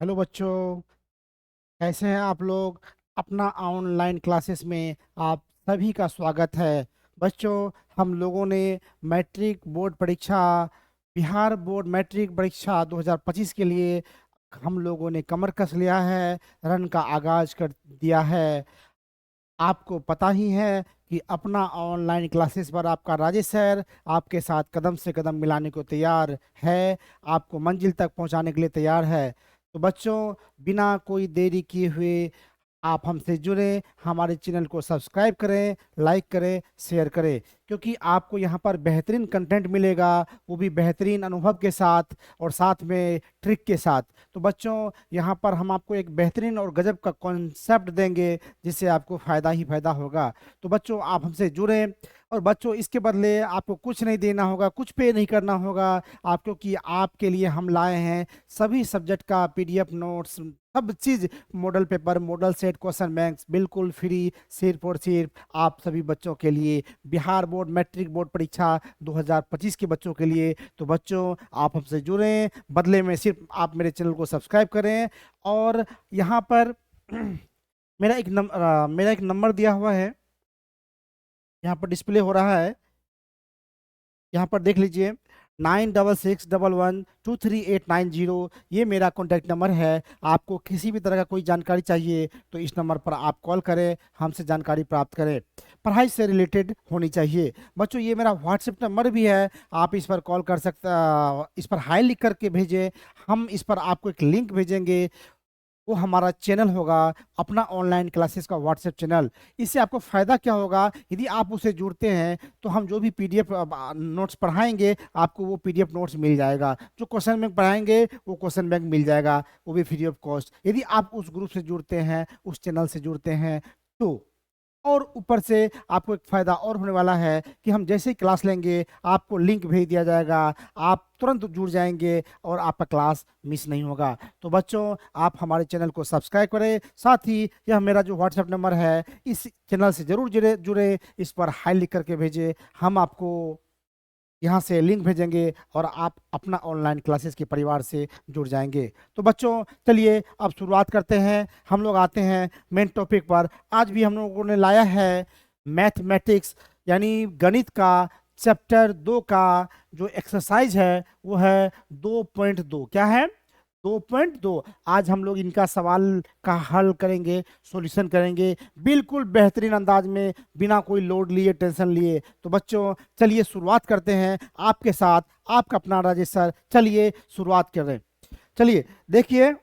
Hello बच्चों, कैसे हैं आप लोग। अपना ऑनलाइन क्लासेस में आप सभी का स्वागत है। बच्चों, हम लोगों ने मैट्रिक बोर्ड परीक्षा, बिहार बोर्ड मैट्रिक परीक्षा 2025 के लिए हम लोगों ने कमर कस लिया है, रन का आगाज कर दिया है। आपको पता ही है कि अपना ऑनलाइन क्लासेस पर आपका राजेश सर आपके साथ कदम से कदम मिलाने को तैयार है, आपको मंजिल तक पहुंचाने के लिए तैयार है। तो बच्चों, बिना कोई देरी किए हुए आप हमसे जुड़ें, हमारे चैनल को सब्सक्राइब करें, लाइक करें, शेयर करें, क्योंकि आपको यहाँ पर बेहतरीन कंटेंट मिलेगा, वो भी बेहतरीन अनुभव के साथ और साथ में ट्रिक के साथ। तो बच्चों, यहाँ पर हम आपको एक बेहतरीन और गजब का कॉन्सेप्ट देंगे जिससे आपको फ़ायदा ही फ़ायदा होगा। तो बच्चों, आप हमसे जुड़ें। और बच्चों, इसके बदले आपको कुछ नहीं देना होगा, कुछ पे नहीं करना होगा आप, क्योंकि आपके लिए हम लाए हैं सभी सब्जेक्ट का पीडीएफ नोट्स, सब चीज़, model paper, model set, question banks, बिल्कुल फ्री, सिर्फ और सिर्फ आप सभी बच्चों के लिए, बिहार बोर्ड मैट्रिक बोर्ड परीक्षा 2025 के बच्चों के लिए। तो बच्चों, आप हमसे जुड़ें, बदले में सिर्फ आप मेरे चैनल को सब्सक्राइब करें। और यहाँ पर मेरा एक नंबर दिया हुआ है, यहाँ पर डिस्प्ले हो रहा है, यहाँ पर देख लीजिए, 9661123890। ये मेरा कॉन्टैक्ट नंबर है। आपको किसी भी तरह का कोई जानकारी चाहिए तो इस नंबर पर आप कॉल करें, हमसे जानकारी प्राप्त करें, पढ़ाई से रिलेटेड होनी चाहिए। बच्चों, ये मेरा व्हाट्सएप नंबर भी है, आप इस पर कॉल कर सकते, इस पर हाई लिख करके भेजें। हम इस पर आपको एक लिंक भेजेंगे, वो हमारा चैनल होगा, अपना ऑनलाइन क्लासेस का व्हाट्सएप चैनल। इससे आपको फ़ायदा क्या होगा, यदि आप उसे जुड़ते हैं तो हम जो भी पीडीएफ नोट्स पढ़ाएंगे आपको वो पीडीएफ नोट्स मिल जाएगा, जो क्वेश्चन बैंक पढ़ाएंगे वो क्वेश्चन बैंक मिल जाएगा, वो भी फ्री ऑफ कॉस्ट, यदि आप उस ग्रुप से जुड़ते हैं, उस चैनल से जुड़ते हैं तो। और ऊपर से आपको एक फ़ायदा और होने वाला है कि हम जैसे ही क्लास लेंगे आपको लिंक भेज दिया जाएगा, आप तुरंत जुड़ जाएंगे और आपका क्लास मिस नहीं होगा। तो बच्चों, आप हमारे चैनल को सब्सक्राइब करें, साथ ही यह मेरा जो व्हाट्सएप नंबर है, इस चैनल से ज़रूर जुड़े जुड़े, इस पर हाई लिख करके भेजें, हम आपको यहाँ से लिंक भेजेंगे और आप अपना ऑनलाइन क्लासेस के परिवार से जुड़ जाएंगे। तो बच्चों, चलिए अब शुरुआत करते हैं, हम लोग आते हैं मेन टॉपिक पर। आज भी हम लोगों ने लाया है मैथमेटिक्स, यानी गणित का चैप्टर 2 का जो एक्सरसाइज है वो है 2.2। क्या है? 2.2। आज हम लोग इनका सवाल का हल करेंगे, सॉल्यूशन करेंगे, बिल्कुल बेहतरीन अंदाज में, बिना कोई लोड लिए, टेंशन लिए। तो बच्चों, चलिए शुरुआत करते हैं आपके साथ, आपका अपना राजेश सर। चलिए शुरुआत करें। चलिए देखिए,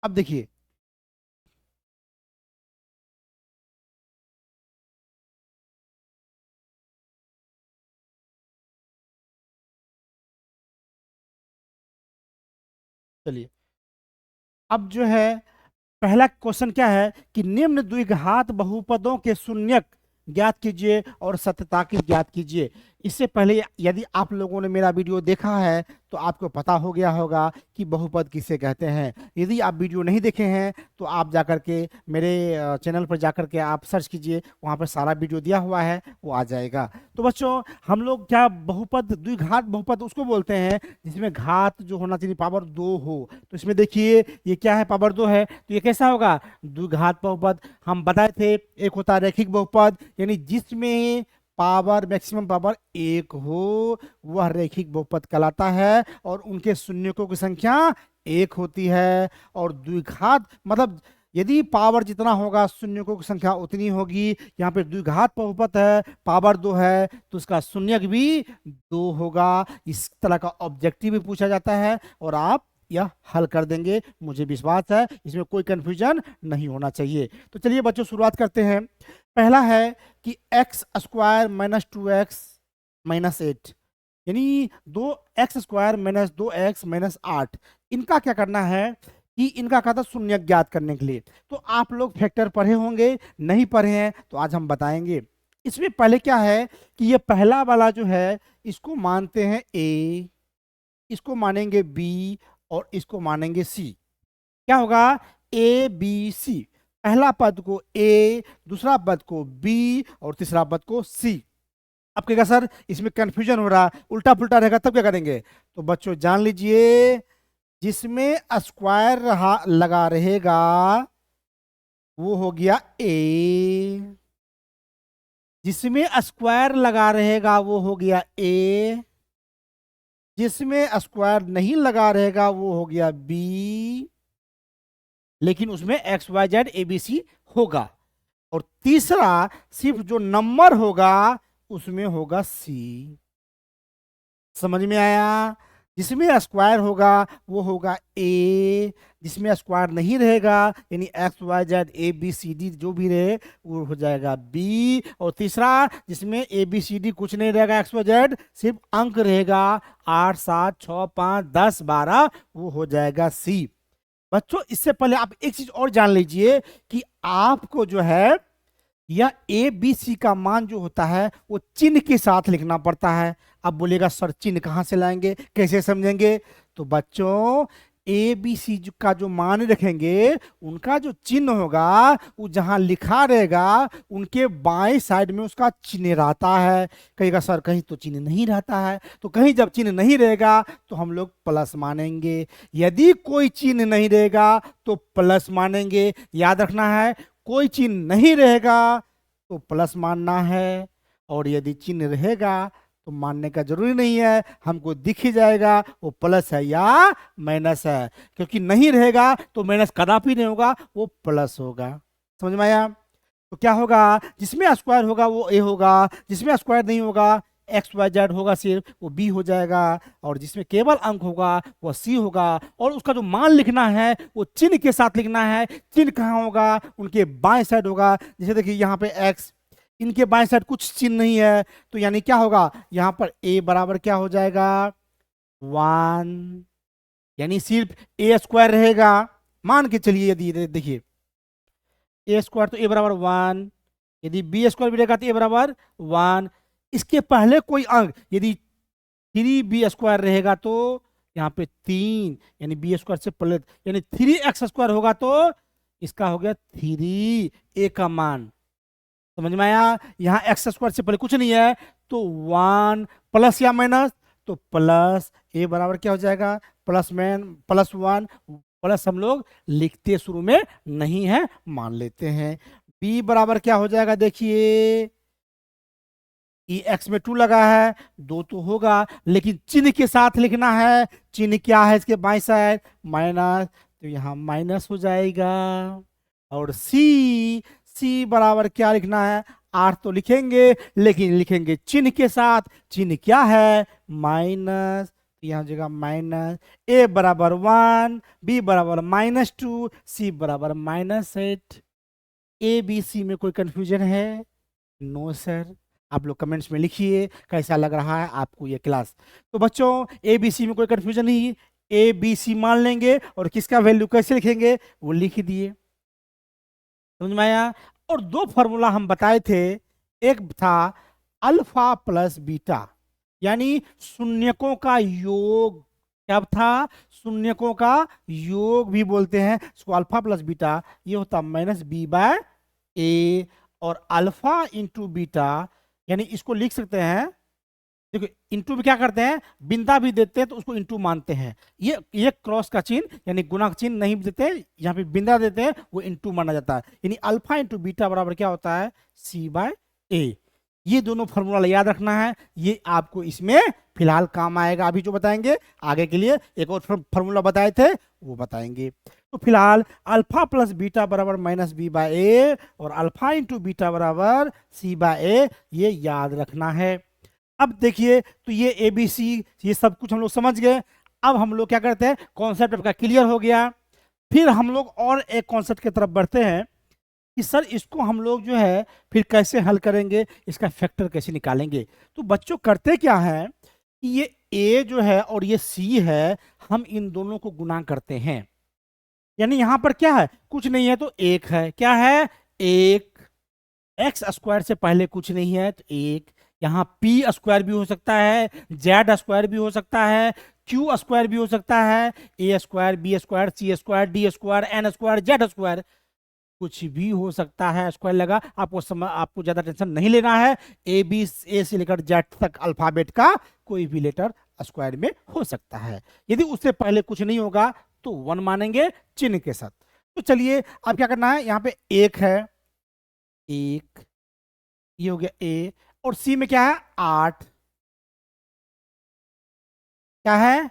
अब देखिए, चलिए अब जो है, पहला क्वेश्चन क्या है कि निम्न द्विघात बहुपदों के शून्यक ज्ञात कीजिए और सत्यता की ज्ञात कीजिए। इससे पहले यदि आप लोगों ने मेरा वीडियो देखा है तो आपको पता हो गया होगा कि बहुपद किसे कहते हैं। यदि आप वीडियो नहीं देखे हैं तो आप जाकर के मेरे चैनल पर जाकर के आप सर्च कीजिए, वहाँ पर सारा वीडियो दिया हुआ है, वो आ जाएगा। तो बच्चों, हम लोग क्या बहुपद, द्विघात बहुपद उसको बोलते हैं जिसमें घात जो होना चाहिए पावर 2 हो। तो इसमें देखिए, ये क्या है, पावर 2 है, तो ये कैसा होगा? द्विघात बहुपद। हम बताए थे एक होता है रैखिक बहुपद, यानी जिसमें पावर, मैक्सिमम पावर 1 हो, वह रैखिक बहुपद कहलाता है और उनके शून्यकों की संख्या 1 होती है। और द्विघात मतलब यदि पावर जितना होगा शून्यकों की संख्या उतनी होगी। यहाँ पे द्विघात बहुपद है, पावर 2 है, तो उसका शून्यक भी 2 होगा। इस तरह का ऑब्जेक्टिव भी पूछा जाता है और आप यह हल कर देंगे, मुझे विश्वास है, इसमें कोई कंफ्यूजन नहीं होना चाहिए। तो चलिए बच्चों, शुरुआत करते हैं। पहला है कि x square minus 2x minus 8, यानी 2x² माइनस 2x−8, इनका क्या करना है कि इनका कहा था शून्य ज्ञात करने के लिए। तो आप लोग फैक्टर पढ़े होंगे, नहीं पढ़े हैं तो आज हम बताएंगे। इसमें पहले क्या है कि ये पहला वाला जो है इसको मानते हैं ए, इसको मानेंगे बी और इसको मानेंगे सी। क्या होगा? A B C. पहला पद को ए, दूसरा पद को बी और तीसरा पद को सी। अब कहेगा सर इसमें कंफ्यूजन हो रहा, उल्टा पुल्टा रहेगा तब क्या करेंगे? तो बच्चों जान लीजिए, जिसमें स्क्वायर लगा रहेगा वो हो गया ए, जिसमें स्क्वायर लगा रहेगा वो हो गया ए, जिसमें स्क्वायर नहीं लगा रहेगा वो हो गया बी, लेकिन उसमें X Y Z A B C होगा। और तीसरा सिर्फ जो नंबर होगा उसमें होगा सी। समझ में आया? जिसमें स्क्वायर होगा वो होगा ए, जिसमें स्क्वायर नहीं रहेगा यानी X Y Z A B C D जो भी रहे वो हो जाएगा बी। और तीसरा जिसमें ए बी सी डी कुछ नहीं रहेगा एक्स वाई जेड, सिर्फ अंक रहेगा 8 7 6 5 10 12, वो हो जाएगा सी। बच्चों इससे पहले आप एक चीज और जान लीजिए कि आपको जो है यह ए बी सी का मान जो होता है वो चिन्ह के साथ लिखना पड़ता है। अब बोलेगा सर चिन्ह कहाँ से लाएंगे, कैसे समझेंगे? तो बच्चों ए बी सी का जो मान रखेंगे उनका जो चिन्ह होगा वो जहां लिखा रहेगा उनके बाएं साइड में उसका चिन्ह रहता है। कहेगा सर कहीं तो चिन्ह नहीं रहता है, तो कहीं जब चिन्ह नहीं रहेगा तो हम लोग प्लस मानेंगे, यदि कोई चिन्ह नहीं रहेगा तो प्लस मानेंगे। याद रखना है, कोई चिन्ह नहीं रहेगा तो प्लस मानना है, और यदि चिन्ह रहेगा तो मानने का जरूरी नहीं है, हमको दिख ही जाएगा वो प्लस है या माइनस है। क्योंकि नहीं रहेगा तो माइनस कदापि नहीं होगा, वो प्लस होगा। समझ में आया? तो क्या होगा, जिसमें स्क्वायर होगा वो ए होगा, जिसमें स्क्वायर नहीं होगा एक्स वाई जेड होगा सिर्फ, वो बी हो जाएगा, और जिसमें केवल अंक होगा वो सी होगा। और उसका जो मान लिखना है वो चिन्ह के साथ लिखना है। चिन्ह कहाँ होगा? उनके बाएं साइड होगा। जैसे देखिए यहाँ पे एक्स, इनके बाएं साइड कुछ चिन्ह नहीं है, तो यानी क्या होगा, यहाँ पर ए बराबर क्या हो जाएगा 1, यानी सिर्फ ए स्क्वायर रहेगा। मान के चलिए यदि देखिए ए स्क्वायर तो ए बराबर 1, यदि बी स्क्वायर भी रहेगा तो ए बराबर 1। इसके पहले कोई अंक यदि 3b स्क्वायर रहेगा तो यहाँ पे 3, यानी बी स्क्वायर से प्लस, यानी 3x स्क्वायर होगा तो इसका हो गया 3 ए का मान। समझ में आया? यहाँ एक्स स्क्वायर से पहले कुछ नहीं है तो 1 प्लस या माइनस, तो प्लस ए बराबर क्या हो जाएगा +1, प्लस हम लोग लिखते शुरू में नहीं है, मान लेते हैं। बी बराबर क्या हो जाएगा, देखिए ई एक्स में 2 लगा है, 2 तो होगा, लेकिन चिन्ह के साथ लिखना है। चिन्ह क्या है इसके बाएं साइड? माइनस, तो यहाँ माइनस हो जाएगा। और सी बराबर क्या लिखना है, 8 तो लिखेंगे, लेकिन लिखेंगे चिन्ह के साथ। चिन्ह क्या है? माइनस, यहाँ जगह माइनस। ए बराबर 1, बी बराबर -2, सी बराबर -8। ए बी सी में कोई कंफ्यूजन है? No sir. आप लोग कमेंट्स में लिखिए कैसा लग रहा है आपको ये क्लास। तो बच्चों ए बी सी में कोई कंफ्यूजन नहीं, ए बी सी मान लेंगे और किसका वैल्यू कैसे लिखेंगे वो लिख दिए। समझ में आया? और 2 फॉर्मूला हम बताए थे, एक था अल्फा प्लस बीटा, यानी शून्यकों का योग। क्या था? शून्यकों का योग भी बोलते हैं इसको। अल्फा प्लस बीटा ये होता -b/a, और अल्फा इंटू बीटा, यानी इसको लिख सकते हैं, देखो इंटू भी क्या करते हैं, बिंदा भी देते हैं तो उसको इंटू मानते हैं। ये क्रॉस का चिन्ह यानी गुणा का चिन्ह नहीं देते, यहाँ पे बिंदा देते हैं, वो इंटू माना जाता है। यानी अल्फा इंटू बीटा बराबर क्या होता है c/a। ये दोनों फॉर्मूला याद रखना है, ये आपको इसमें फिलहाल काम आएगा। अभी जो बताएंगे आगे के लिए एक और फॉर्मूला बताए थे वो बताएंगे। तो फिलहाल अल्फा प्लस बीटा बराबर -b/a और अल्फा इंटू बीटा बराबर c/a, ये याद रखना है। अब देखिए, तो ये ए बी सी ये सब कुछ हम लोग समझ गए। अब हम लोग क्या करते हैं, कॉन्सेप्ट आपका क्लियर हो गया। फिर हम लोग और एक कॉन्सेप्ट की तरफ बढ़ते हैं कि सर इसको हम लोग जो है फिर कैसे हल करेंगे, इसका फैक्टर कैसे निकालेंगे। तो बच्चों करते क्या है कि ये ए जो है और ये सी है, हम इन दोनों को गुना करते हैं। यानी यहां पर क्या है, कुछ नहीं है तो 1 है। क्या है? 1। एक्स स्क्वायर से पहले कुछ नहीं है तो 1। यहाँ पी स्क्वायर भी हो सकता है, जेड स्क्वायर भी हो सकता है, क्यू स्क्वायर भी हो सकता है, A square, B square, C square, D square, N square, Z square. कुछ भी हो सकता है, स्क्वायर लगा, आपको ज्यादा टेंशन नहीं लेना है। ए से लेकर जेड तक अल्फाबेट का कोई भी लेटर स्क्वायर में हो सकता है। यदि उससे पहले कुछ नहीं होगा तो 1 मानेंगे चिन्ह के साथ। तो चलिए अब क्या करना है, यहाँ पे एक है, एक, ये हो गया ए, और सी में क्या है 8, क्या है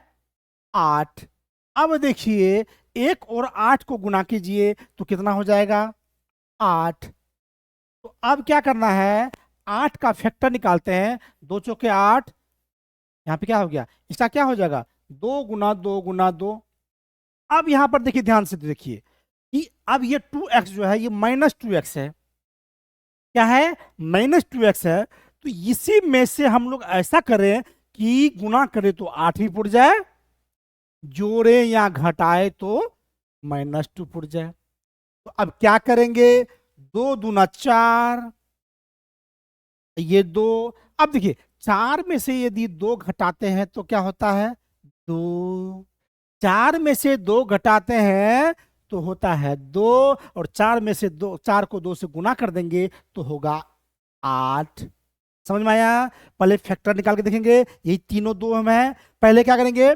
8। अब देखिए 1 और 8 को गुना कीजिए तो कितना हो जाएगा 8। तो अब क्या करना है, 8 का फैक्टर निकालते हैं, 2 चौके 8, यहाँ पे क्या हो गया, इसका क्या हो जाएगा 2 गुना 2 गुना 2। अब यहां पर देखिए ध्यान से देखिए कि अब ये 2x जो है ये -2x है, क्या है -2x है। तो इसी में से हम लोग ऐसा करें कि गुना करें तो 8 ही पुट जाए, जोड़े या घटाए तो -2 पुट जाए। तो अब क्या करेंगे, 2 दूना 4, ये 2। अब देखिए 4 में से यदि 2 घटाते हैं तो क्या होता है 2, 4 में से 2 घटाते हैं तो होता है 2, और 4 में से 2, 4 को 2 से गुना कर देंगे तो होगा 8। समझ में आया। पहले फैक्टर निकाल के देखेंगे, यही तीनों 2 हम है। पहले क्या करेंगे,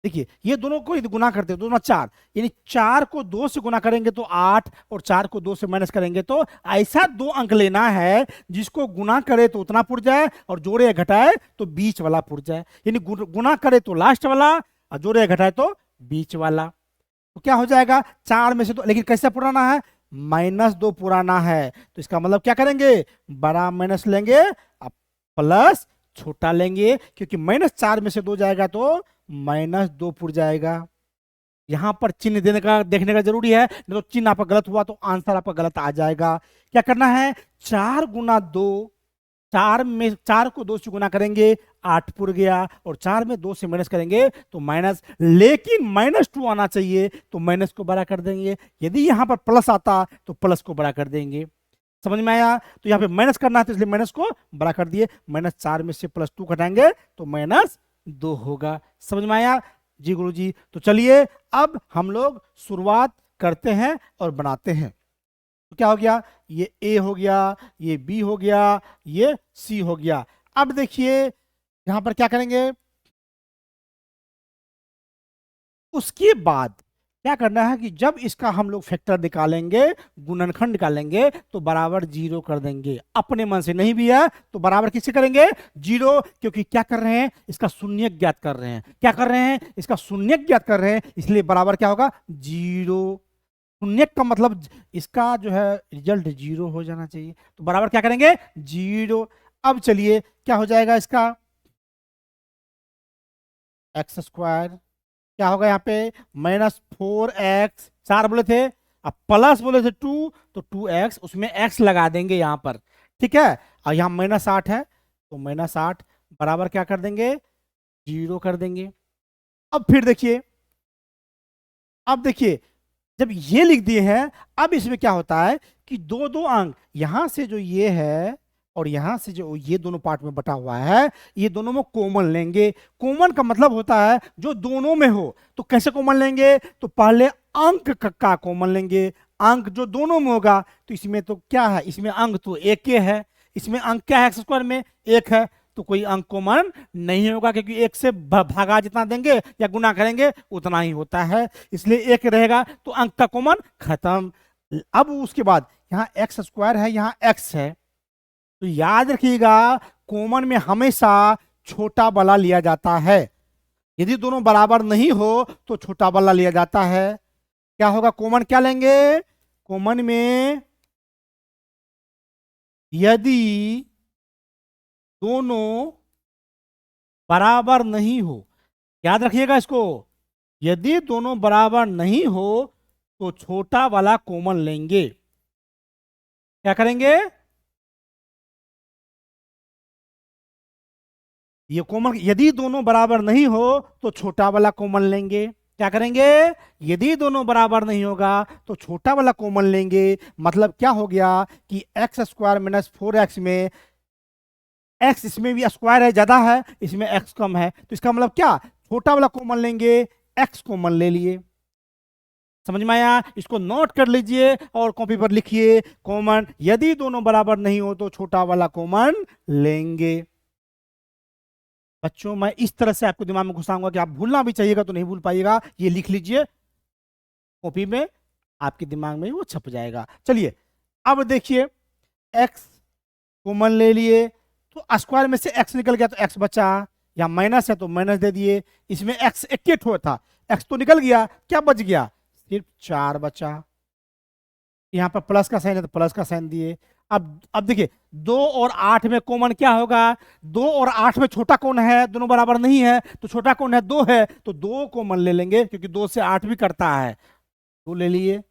देखिए ये दोनों को यदि गुना करते हैं, दोनों 4, यानी 4 को 2 से गुना करेंगे तो 8, और 4 को 2 से माइनस करेंगे तो ऐसा 2 अंक लेना है जिसको गुना करे तो उतना पुट जाए, और जोड़े या घटाए तो बीच वाला पुट जाए। यानी गुना करे तो लास्ट वाला, और जोड़े या घटाए तो बीच वाला। तो क्या हो जाएगा 4 में से 2, लेकिन कैसे पुराना है -2 पुराना है, तो इसका मतलब क्या करेंगे, बड़ा माइनस लेंगे, अब प्लस छोटा लेंगे, क्योंकि -4 में से 2 जाएगा तो -2 पुर जाएगा। यहां पर चिन्ह देने का देखने का जरूरी है, नहीं तो चिन्ह आपका गलत हुआ तो आंसर आपका गलत आ जाएगा। क्या करना है, 4 गुना 2, 4 में 4 को 2 से गुना करेंगे 8 पुर गया, और 4 में 2 से माइनस करेंगे तो माइनस, लेकिन -2 आना चाहिए तो माइनस को बड़ा कर देंगे। यदि यहां पर प्लस आता तो प्लस को बड़ा कर देंगे। समझ में आया। तो यहाँ पे माइनस करना है तो इसलिए माइनस को बड़ा कर दिए, -4 में से +2 घटाएंगे तो -2 होगा। समझ में आया जी गुरु जी। तो चलिए अब हम लोग शुरुआत करते हैं और बनाते हैं। तो क्या हो गया, ये ए हो गया, ये बी हो गया, ये सी हो गया। अब देखिए यहां पर क्या करेंगे, उसके बाद क्या करना है कि जब इसका हम लोग फैक्टर निकालेंगे, गुणनखंड निकालेंगे तो बराबर 0 कर देंगे। अपने मन से नहीं भी है तो बराबर किससे करेंगे 0, क्योंकि क्या कर रहे हैं, इसका शून्यक ज्ञात कर रहे हैं। क्या कर रहे हैं, इसका शून्यक ज्ञात कर रहे हैं, इसलिए बराबर क्या होगा 0। शून्यक का मतलब इसका जो है रिजल्ट 0 हो जाना चाहिए, तो बराबर क्या करेंगे 0। अब चलिए क्या हो जाएगा इसका, x² क्या होगा यहाँ पे -4x, 4 बोले थे, अब प्लस बोले थे 2, तो 2x, उसमें x लगा देंगे यहाँ पर, ठीक है। और यहाँ -8 है तो -8 बराबर क्या कर देंगे 0 कर देंगे। अब फिर देखिए, अब देखिए जब ये लिख दिए हैं, अब इसमें क्या होता है कि 2 अंक यहां से जो ये है और यहां से जो ये दोनों पार्ट में बटा हुआ है, ये दोनों में कॉमन लेंगे। कॉमन का मतलब होता है जो दोनों में हो। तो कैसे कॉमन लेंगे, तो पहले अंक का कॉमन लेंगे। अंक जो दोनों में होगा तो इसमें तो क्या है, इसमें अंक तो एक ही है, इसमें अंक क्या है x² में 1 है, तो कोई अंक कॉमन नहीं होगा, क्योंकि 1 से भागा जितना देंगे या गुना करेंगे उतना ही होता है, इसलिए 1 रहेगा, तो अंक का कॉमन खत्म। अब उसके बाद यहाँ x² है, यहाँ x है, तो याद रखिएगा कॉमन में हमेशा छोटा वाला लिया जाता है। यदि दोनों बराबर नहीं हो तो छोटा वाला लिया जाता है। क्या होगा, कॉमन क्या लेंगे, कॉमन में यदि दोनों बराबर नहीं हो, याद रखिएगा इसको, यदि दोनों बराबर नहीं हो तो छोटा वाला कॉमन लेंगे। क्या करेंगे, ये कॉमन, यदि दोनों बराबर नहीं हो तो छोटा वाला कॉमन लेंगे। क्या करेंगे, यदि दोनों बराबर नहीं होगा तो छोटा वाला कॉमन लेंगे। मतलब क्या हो गया कि x² - 4x में x, इसमें भी स्क्वायर है, ज्यादा है, इसमें x कम है, तो इसका मतलब क्या, छोटा वाला कॉमन लेंगे, x कॉमन ले लिए। समझ में आया? इसको नोट कर लीजिए और कॉपी पर लिखिए कॉमन, यदि दोनों बराबर नहीं हो तो छोटा वाला कॉमन लेंगे। बच्चों मैं इस तरह से आपको दिमाग में घुसाऊंगा कि आप भूलना भी चाहिएगा तो नहीं भूल पाइएगा। ये लिख लीजिए कॉपी में, आपके दिमाग में वो छप जाएगा। चलिए अब देखिए, एक्स कॉमन ले लिए तो स्क्वायर में से एक्स निकल गया तो एक्स बचा, या माइनस है तो माइनस दे दिए। इसमें एक्स एक था, एक्स तो निकल गया, क्या बच गया? सिर्फ 4 बचा। यहाँ पर प्लस का साइन है तो प्लस का साइन दिए। अब देखिए 2 और 8 में कॉमन क्या होगा? 2 और 8 में छोटा कौन है? दोनों बराबर नहीं है तो छोटा कौन है? 2 है, तो 2 कॉमन ले लेंगे क्योंकि 2 से 8 भी करता है। 2 ले लिए।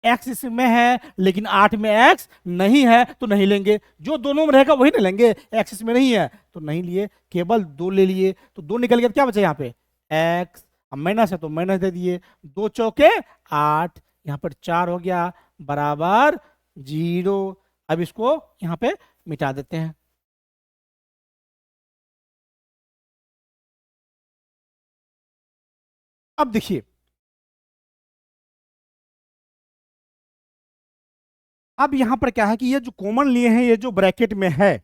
एक्स इसमें है लेकिन 8 में एक्स नहीं है तो नहीं लेंगे, जो दोनों में रहेगा वही ना लेंगे। एक्स इसमें नहीं है तो नहीं लिए, केवल 2 ले लिए। तो 2 निकल गया तो क्या बचा यहाँ पे? एक्स। अब माइनस है तो माइनस दे दिए। 2 चौके 8, यहाँ पर 4 हो गया बराबर 0। अब इसको यहाँ पे मिटा देते हैं। अब देखिए, अब यहां पर क्या है कि ये जो कॉमन लिए हैं, ये जो ब्रैकेट में है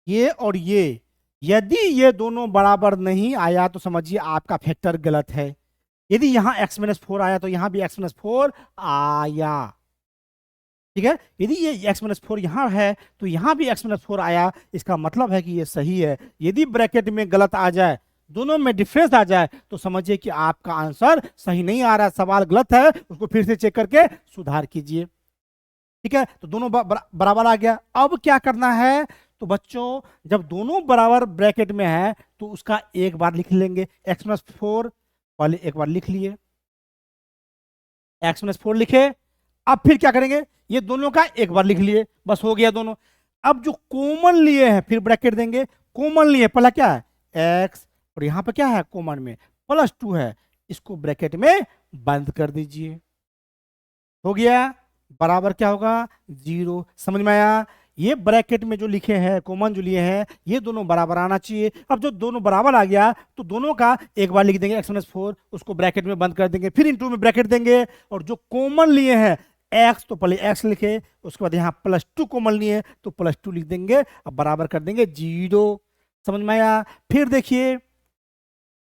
ये और ये, यदि ये दोनों बराबर नहीं आया तो समझिए आपका फैक्टर गलत है। यदि यहां x-4 आया तो यहां भी x-4 आया, ठीक है। यदि ये x-4 यहां है तो यहां भी x-4 आया, इसका मतलब है कि ये सही है। यदि ब्रैकेट में गलत आ जाए, दोनों में डिफरेंस आ जाए, तो समझिए कि आपका आंसर सही नहीं आ रहा, सवाल गलत है, उसको फिर से चेक करके सुधार कीजिए। ठीक है, तो दोनों बराबर आ गया। अब क्या करना है? तो बच्चों जब दोनों बराबर ब्रैकेट में है तो उसका एक बार लिख लेंगे। x-4 पहले एक बार लिख लिए, x-4 लिखे। अब फिर क्या करेंगे? ये दोनों का एक बार लिख लिए, बस हो गया दोनों। अब जो कॉमन लिए हैं फिर ब्रैकेट देंगे। कॉमन लिए पहला क्या है? x, और यहां पर क्या है कॉमन में? +2 है, इसको ब्रैकेट में बंद कर दीजिए। हो गया बराबर क्या होगा? 0। समझ में आया? ये ब्रैकेट में जो लिखे हैं कॉमन जो लिए हैं ये दोनों बराबर आना चाहिए। अब जो दोनों बराबर आ गया तो दोनों का एक बार लिख देंगे x-4, उसको ब्रैकेट में बंद कर देंगे, फिर इंटू में ब्रैकेट देंगे। और जो कॉमन लिए हैं x, तो पहले x लिखे, उसके बाद यहाँ +2 कॉमन लिए तो +2 लिख देंगे, अब बराबर कर देंगे 0। समझ में आया? फिर देखिए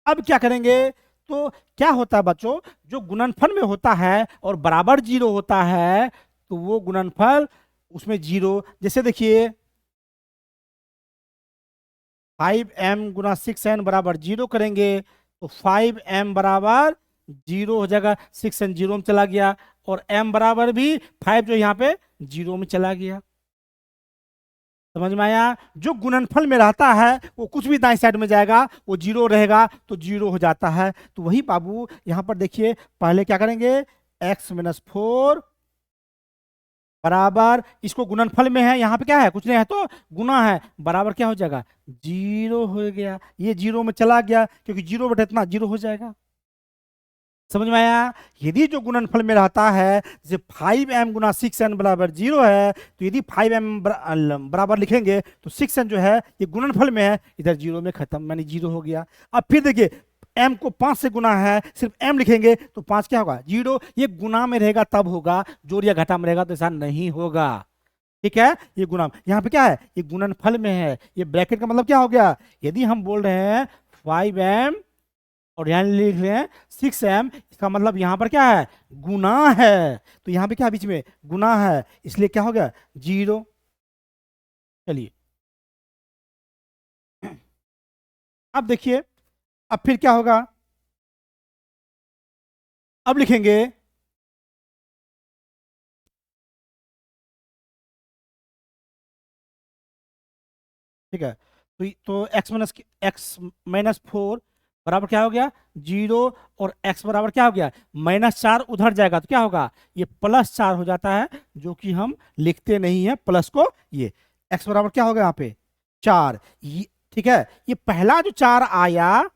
अब क्या करेंगे? तो क्या होता है बच्चों, जो गुणनफल में होता है और बराबर 0 होता है तो वो गुणनफल उसमें 0, जैसे देखिए 5m गुना 6n बराबर 0 करेंगे तो 5m बराबर 0 हो जाएगा, 6n 0 में चला गया, और m बराबर भी 5 जो यहाँ पे 0 में चला गया। समझ में आया? जो गुणनफल में रहता है वो कुछ भी दाएं साइड में जाएगा, वो 0 रहेगा तो 0 हो जाता है। तो वही बाबू यहां पर देखिए, पहले क्या करेंगे? x-4 बराबर, इसको गुणनफल में है, यहाँ पे क्या है? कुछ नहीं है तो गुना है, बराबर क्या हो जाएगा? 0 हो गया। ये 0 में चला गया क्योंकि 0 बटे इतना 0 हो जाएगा। समझ में आया? यदि जो गुणनफल में रहता है, जैसे 5m गुना 6n बराबर 0 है, तो यदि 5m बराबर लिखेंगे तो 6n जो है ये गुणनफल में है, इधर 0 में खत्म, मानी 0 हो गया। अब फिर देखिए m को 5 से गुना है, सिर्फ m लिखेंगे तो 5 क्या होगा? 0। ये गुना में रहेगा तब होगा, जोड़ या घटा में रहेगा तो ऐसा नहीं होगा। ठीक है, ये गुना यहाँ पे क्या है? ये गुणनफल में है। ये ब्रैकेट का मतलब क्या हो गया? यदि हम बोल रहे हैं 5m और यहाँ लिख रहे हैं 6m, इसका मतलब यहाँ पर क्या है? गुना है। तो यहाँ पे क्या है? बीच में गुना है, इसलिए क्या हो गया? 0। चलिए अब देखिए, अब फिर क्या होगा? अब लिखेंगे ठीक है, तो x-4 बराबर क्या हो गया? 0। और x बराबर क्या हो गया? -4 उधर जाएगा तो क्या होगा? ये +4 हो जाता है, जो कि हम लिखते नहीं है प्लस को। ये x बराबर क्या होगा यहाँ पे? 4। ठीक है, ये पहला जो 4 आया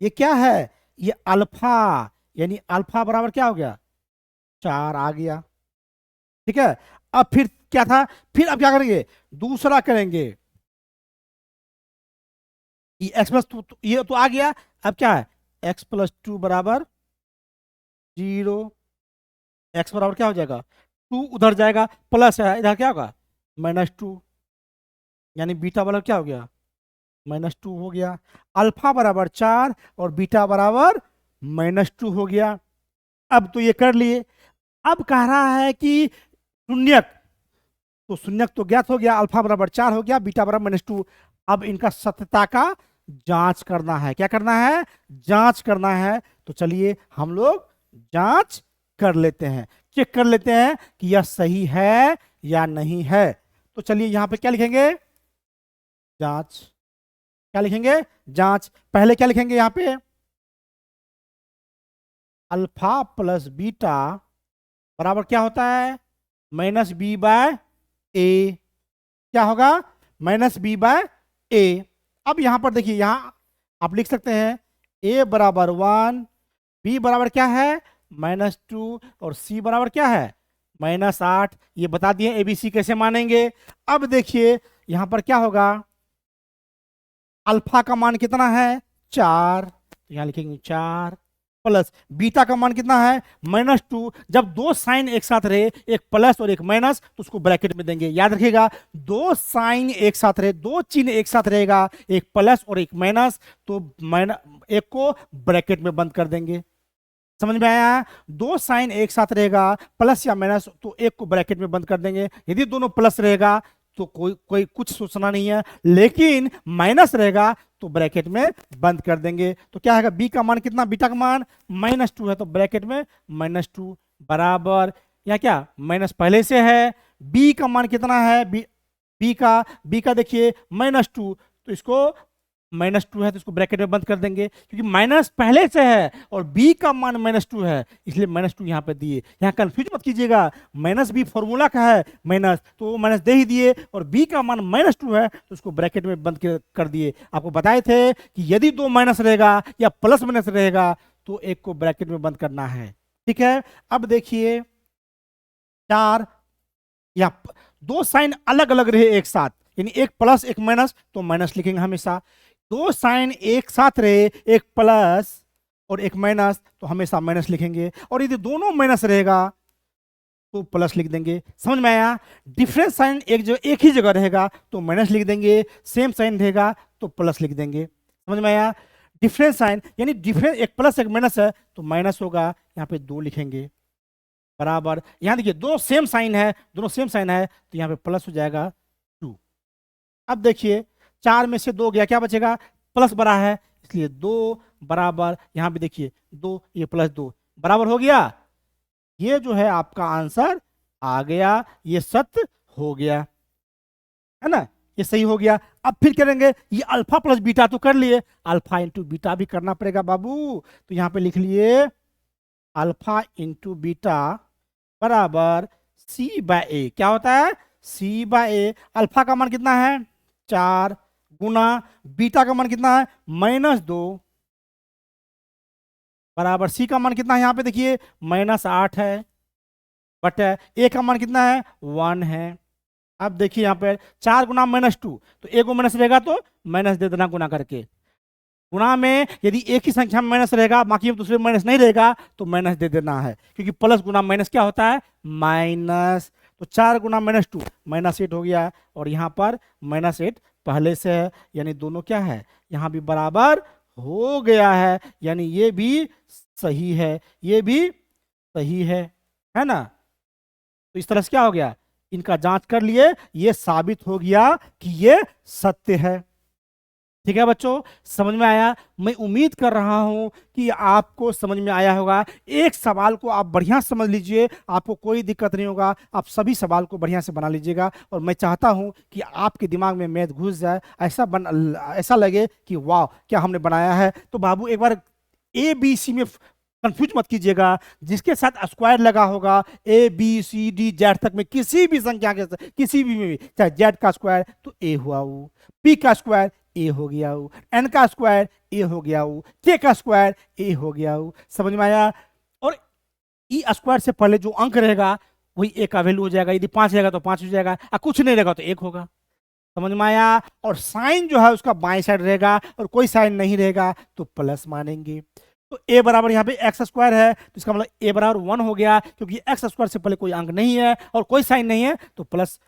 ये क्या है? ये अल्फा, यानी अल्फा बराबर क्या हो गया? 4 आ गया। ठीक है, अब फिर क्या था? फिर अब क्या करेंगे? दूसरा करेंगे। ये x+2 ये तो आ गया। अब क्या है? x+2 बराबर जीरो, एक्स बराबर क्या हो जाएगा 2, उधर जाएगा प्लस है, इधर क्या होगा -2, यानी बीटा बराबर क्या हो गया -2 हो गया। अल्फा बराबर 4 और बीटा बराबर -2 हो गया। अब तो ये कर लिए। अब कह रहा है कि शून्यक, तो शून्यक तो ज्ञात हो गया, अल्फा बराबर 4 हो गया, बीटा बराबर -2। अब इनका सत्यता का जांच करना है। क्या करना है जांच करना है। तो चलिए हम लोग जांच कर लेते हैं, चेक कर लेते हैं कि यह सही है या नहीं है। तो चलिए यहां पे क्या लिखेंगे जांच, क्या लिखेंगे जांच। पहले क्या लिखेंगे यहां पे अल्फा प्लस बीटा बराबर क्या होता है -b/a, क्या होगा -b/a। अब यहां पर देखिए, यहां आप लिख सकते हैं a बराबर 1, b बराबर क्या है -2 और c बराबर क्या है -8। ये बता दिए एबीसी कैसे मानेंगे। अब देखिए यहां पर क्या होगा, अल्फा का मान कितना है 4, तो यहां लिखेंगे 4 प्लस बीटा का मान कितना है -2। जब दो साइन एक साथ रहे, एक प्लस और एक माइनस, तो उसको ब्रैकेट में देंगे। याद रखिएगा, दो साइन एक साथ रहे, दो चिन्ह एक साथ रहेगा, एक प्लस और एक माइनस, तो एक को ब्रैकेट में बंद कर देंगे। समझ में आया। दो साइन एक साथ रहेगा प्लस या माइनस, तो एक को ब्रैकेट में बंद कर देंगे। यदि दोनों प्लस रहेगा तो कोई कोई कुछ सोचना नहीं है, लेकिन माइनस रहेगा तो ब्रैकेट में बंद कर देंगे। तो क्या है बी का मान कितना, बीटा का मान -2 है, तो ब्रैकेट में -2 बराबर, या क्या माइनस पहले से है, बी का मान कितना है बी का देखिए -2, तो इसको -2 है तो इसको ब्रैकेट में बंद कर देंगे, क्योंकि माइनस पहले से है और b का मान -2 है, इसलिए -2 यहाँ पे दिए। यहाँ कंफ्यूज मत कीजिएगा, -b फॉर्मूला का है माइनस, तो माइनस दे ही दिए, और b का मान -2 है तो उसको ब्रैकेट में बंद कर दिए। आपको बताए थे कि यदि दो माइनस रहेगा या प्लस माइनस रहेगा तो एक को ब्रैकेट में बंद करना है। ठीक है। अब देखिए 4 या दो साइन अलग अलग रहे एक साथ, यानी एक प्लस एक माइनस, तो माइनस लिखेंगे हमेशा। दो साइन एक साथ रहे, एक प्लस और एक माइनस, तो हमेशा माइनस लिखेंगे। और यदि दोनों माइनस रहेगा तो प्लस लिख देंगे। समझ में आया। डिफरेंस साइन एक ही जगह रहेगा तो माइनस लिख देंगे, सेम साइन रहेगा तो प्लस लिख देंगे। समझ में आया। डिफरेंस साइन यानी डिफरेंस एक प्लस एक माइनस है तो माइनस होगा, यहाँ पे 2 लिखेंगे बराबर। यहाँ देखिए दोनों सेम साइन है, दोनों सेम साइन है तो यहाँ पे प्लस हो जाएगा 2। अब देखिए 4 में से 2 गया, क्या बचेगा प्लस बड़ा है, इसलिए 2 बराबर, यहाँ पे देखिए 2 ये +2 बराबर हो गया। ये जो है आपका आंसर आ गया, ये सत्य हो गया, है ना, ये सही हो गया। अब फिर करेंगे ये अल्फा प्लस बीटा तो कर लिए, अल्फा इंटू बीटा भी करना पड़ेगा बाबू। तो यहाँ पे लिख लिए अल्फा इंटू बीटा बराबर c/a। क्या होता है c/a। अल्फा का मान कितना है 4 गुना बीटा का मान कितना है -2 बराबर सी का मान कितना है, यहाँ पे देखिए -8 है, बट ए का मान कितना है 1 है। अब देखिए यहाँ पे 4 गुना -2, तो एक को माइनस रहेगा तो माइनस दे देना गुना करके। गुणा में यदि एक ही संख्या में माइनस रहेगा, बाकी दूसरे में माइनस नहीं रहेगा तो माइनस दे देना है, क्योंकि प्लस गुना माइनस क्या होता है माइनस। तो 4 गुना -2 -8 हो गया, और यहाँ पर -8 पहले से है, यानी दोनों क्या है यहाँ भी बराबर हो गया है, यानी ये भी सही है, ये भी सही है ना। तो इस तरह से क्या हो गया, इनका जांच कर लिए, ये साबित हो गया कि ये सत्य है। ठीक है बच्चों, समझ में आया। मैं उम्मीद कर रहा हूं कि आपको समझ में आया होगा। एक सवाल को आप बढ़िया समझ लीजिए, आपको कोई दिक्कत नहीं होगा, आप सभी सवाल को बढ़िया से बना लीजिएगा। और मैं चाहता हूं कि आपके दिमाग में मैथ घुस जाए, ऐसा लगे कि वाह क्या हमने बनाया है। तो बाबू एक बार ABC में कंफ्यूज मत कीजिएगा, जिसके साथ स्क्वायर लगा होगा ABCD Z तक में किसी भी संख्या के साथ, किसी भी में भी, चाहे Z का स्क्वायर तो A हुआ वो, P का स्क्वायर A हो गया वो, N का स्क्वायर A हो गया वो, K का स्क्वायर A हो गया वो। समझ में आया। और ई स्क्वायर से पहले जो अंक रहेगा वही A का वैल्यू हो जाएगा। यदि 5 रहेगा तो 5 हो जाएगा, और कुछ नहीं रहेगा तो 1 होगा। समझ में आया। और साइन जो है उसका बाएं साइड रहेगा, और कोई साइन नहीं रहेगा तो प्लस मानेंगे। तो ए बराबर यहाँ पे एक्स स्क्वायर है, तो इसका मतलब ए बराबर 1 हो गया, क्योंकि एक्स स्क्वायर से पहले कोई अंक नहीं है और कोई साइन नहीं है, तो प्लस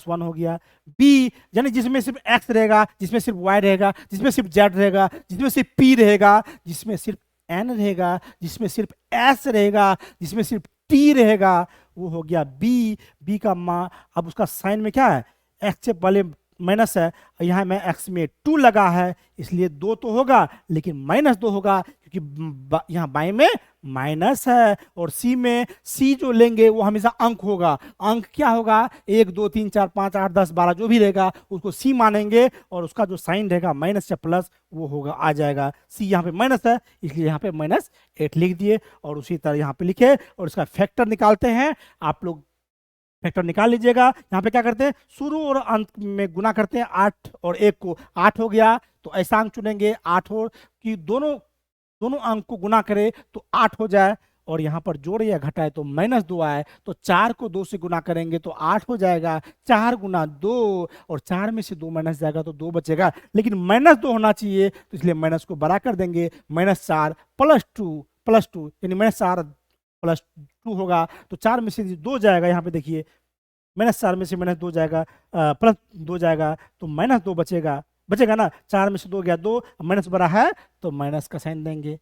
1 हो गया। बी यानी जिसमें सिर्फ एक्स रहेगा, जिसमें सिर्फ वाई रहेगा, जिसमें सिर्फ जेड रहेगा, जिसमें सिर्फ पी रहेगा, जिसमें सिर्फ एन रहेगा, जिसमें सिर्फ एस रहेगा, जिसमें सिर्फ टी रहेगा, वो हो गया बी। बी का मान, अब उसका साइन में क्या है, एक्स से पहले माइनस है, यहाँ में एक्स में 2 लगा है, इसलिए 2 तो होगा लेकिन -2 होगा, क्योंकि यहाँ बाएं में माइनस है, और सी में सी जो लेंगे वो हमेशा अंक होगा। अंक क्या होगा, 1 2 3 4 5 8 10 12 जो भी रहेगा उसको सी मानेंगे, और उसका जो साइन रहेगा माइनस या प्लस वो होगा, आ जाएगा। सी यहाँ पे माइनस है इसलिए यहाँ पे -8 लिख दिए, और उसी तरह यहाँ पे लिखे, और इसका फैक्टर निकालते हैं। आप लोग फैक्टर निकाल लीजिएगा। यहाँ पे क्या करते हैं, शुरू और अंत में गुना करते हैं, 8 और 1 को 8 हो गया, तो ऐसा अंक चुनेंगे 8 हो कि दोनों अंक को गुना करें तो 8 हो जाए, और यहाँ पर जोड़े या घटाए तो -2 आए, तो 4 को 2 से गुना करेंगे तो 8 हो जाएगा, 4 गुना 2, और 4 में से 2 माइनस जाएगा तो 2 बचेगा, लेकिन -2 होना चाहिए, तो इसलिए माइनस को बड़ा कर देंगे, -4 प्लस टू यानी -4 +2 होगा, तो 4 में से 2 जाएगा, यहाँ पे देखिए -4 में से -2 जाएगा, +2 जाएगा, तो -2 बचेगा ना, 4 में से 2 गया 2, माइनस बड़ा है तो माइनस का साइन देंगे।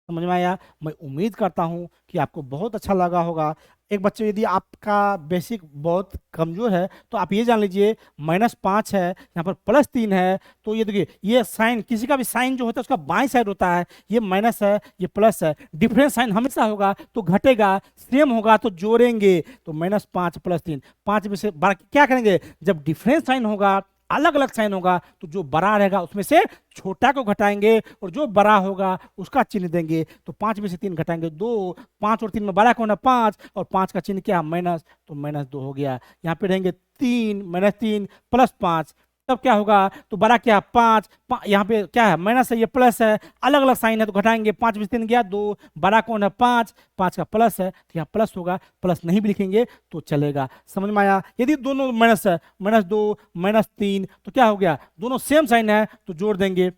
समझ में आया? मैं उम्मीद करता हूँ कि आपको बहुत अच्छा लगा होगा। एक बच्चे, यदि आपका बेसिक बहुत कमज़ोर है तो आप ये जान लीजिए, -5 है, यहाँ पर +3 है, तो ये देखिए, ये साइन, किसी का भी साइन जो होता है उसका बाएं साइड होता है, ये माइनस है ये प्लस है, डिफरेंस साइन हमेशा होगा तो घटेगा, सेम होगा तो जोड़ेंगे, तो -5 +3, 5 में से क्या करेंगे, जब डिफरेंस साइन होगा, अलग अलग साइन होगा, तो जो बड़ा रहेगा उसमें से छोटा को घटाएंगे, और जो बड़ा होगा उसका चिन्ह देंगे, तो 5 में से 3 घटाएंगे 2, 5 और 3 में बड़ा कौन है 5, और 5 का चिन्ह क्या, माइनस, तो -2 हो गया। यहाँ पे रहेंगे 3 -3 +5, तब क्या होगा, तो बड़ा क्या 5, यहाँ पे क्या है माइनस है, ये प्लस है, अलग अलग साइन है तो घटाएंगे, 5 में से 3 गया 2, बड़ा कौन है 5, 5 का प्लस है तो यहाँ प्लस होगा, प्लस नहीं भी लिखेंगे तो चलेगा। समझ में आया? यदि दोनों माइनस है, -2 -3, तो क्या हो गया, दोनों सेम साइन है तो जोड़ देंगे,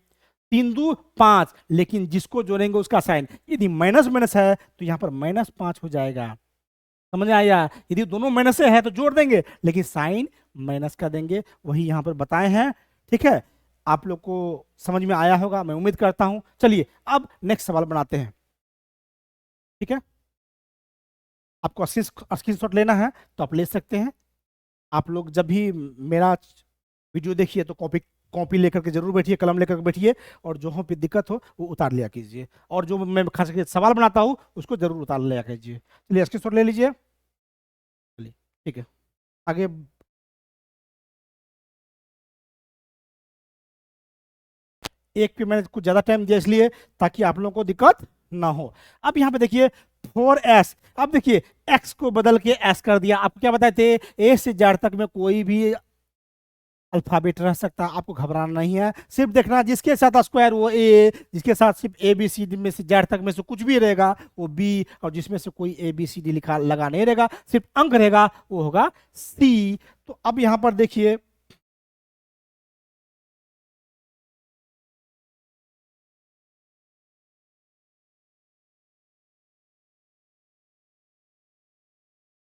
3 2 5, लेकिन जिसको जोड़ेंगे उसका साइन, यदि माइनस माइनस है तो यहाँ पर -5 हो जाएगा। समझ में आया? यदि दोनों माइनस से है तो जोड़ देंगे, लेकिन साइन माइनस का देंगे, वही यहाँ पर बताए हैं। ठीक है, आप लोग को समझ में आया होगा, मैं उम्मीद करता हूं। चलिए अब नेक्स्ट सवाल बनाते हैं। ठीक है, आपको स्क्रीनशॉट लेना है तो आप ले सकते हैं। आप लोग जब भी मेरा वीडियो देखिए तो कॉपी लेकर के जरूर बैठिए, कलम लेकर के बैठिए, और जो भी दिक्कत हो वो उतार लिया कीजिए, और जो मैं खास करके सवाल बनाता हूँ उसको जरूर उतार लिया कीजिए। चलिए स्क्रीनशॉट ले लीजिए। चलिए ठीक है, आगे एक पे मैंने कुछ ज़्यादा टाइम दिया इसलिए ताकि आप लोगों को दिक्कत ना हो। अब यहाँ पे देखिए 4s, अब देखिए x को बदल के s कर दिया। आपको क्या बताए थे, a से z तक में कोई भी अल्फाबेट रह सकता है, आपको घबराना नहीं है, सिर्फ देखना जिसके साथ स्क्वायर वो a, जिसके साथ सिर्फ ए बी सी डी में से z तक में से कुछ भी रहेगा वो b, और जिसमें से कोई ए बी सी डी लिखा लगा नहीं रहेगा, सिर्फ अंक रहेगा वो होगा c। तो अब यहाँ पर देखिए,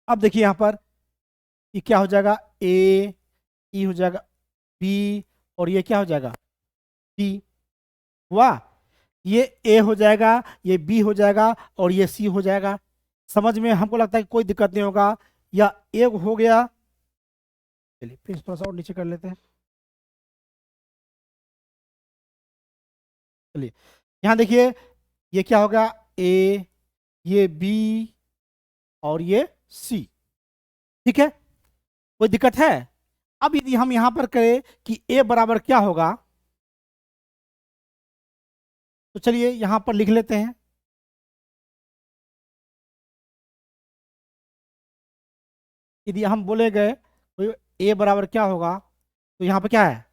अब देखिए यहाँ पर ये क्या हो जाएगा, ए, ई हो जाएगा बी, और ये क्या हो जाएगा सी। वाह, ये ए हो जाएगा, ये बी हो जाएगा, और ये सी हो जाएगा। समझ में हमको लगता है कि कोई दिक्कत नहीं होगा, या ए हो गया। चलिए फिर थोड़ा सा और नीचे कर लेते हैं। चलिए यहाँ देखिए, ये क्या होगा, ए, ये बी, और ये सी। ठीक है, कोई दिक्कत है? अब यदि हम यहां पर करें कि ए बराबर क्या होगा, तो चलिए यहां पर लिख लेते हैं। यदि हम बोले गए ए बराबर क्या होगा, तो यहाँ पे क्या है,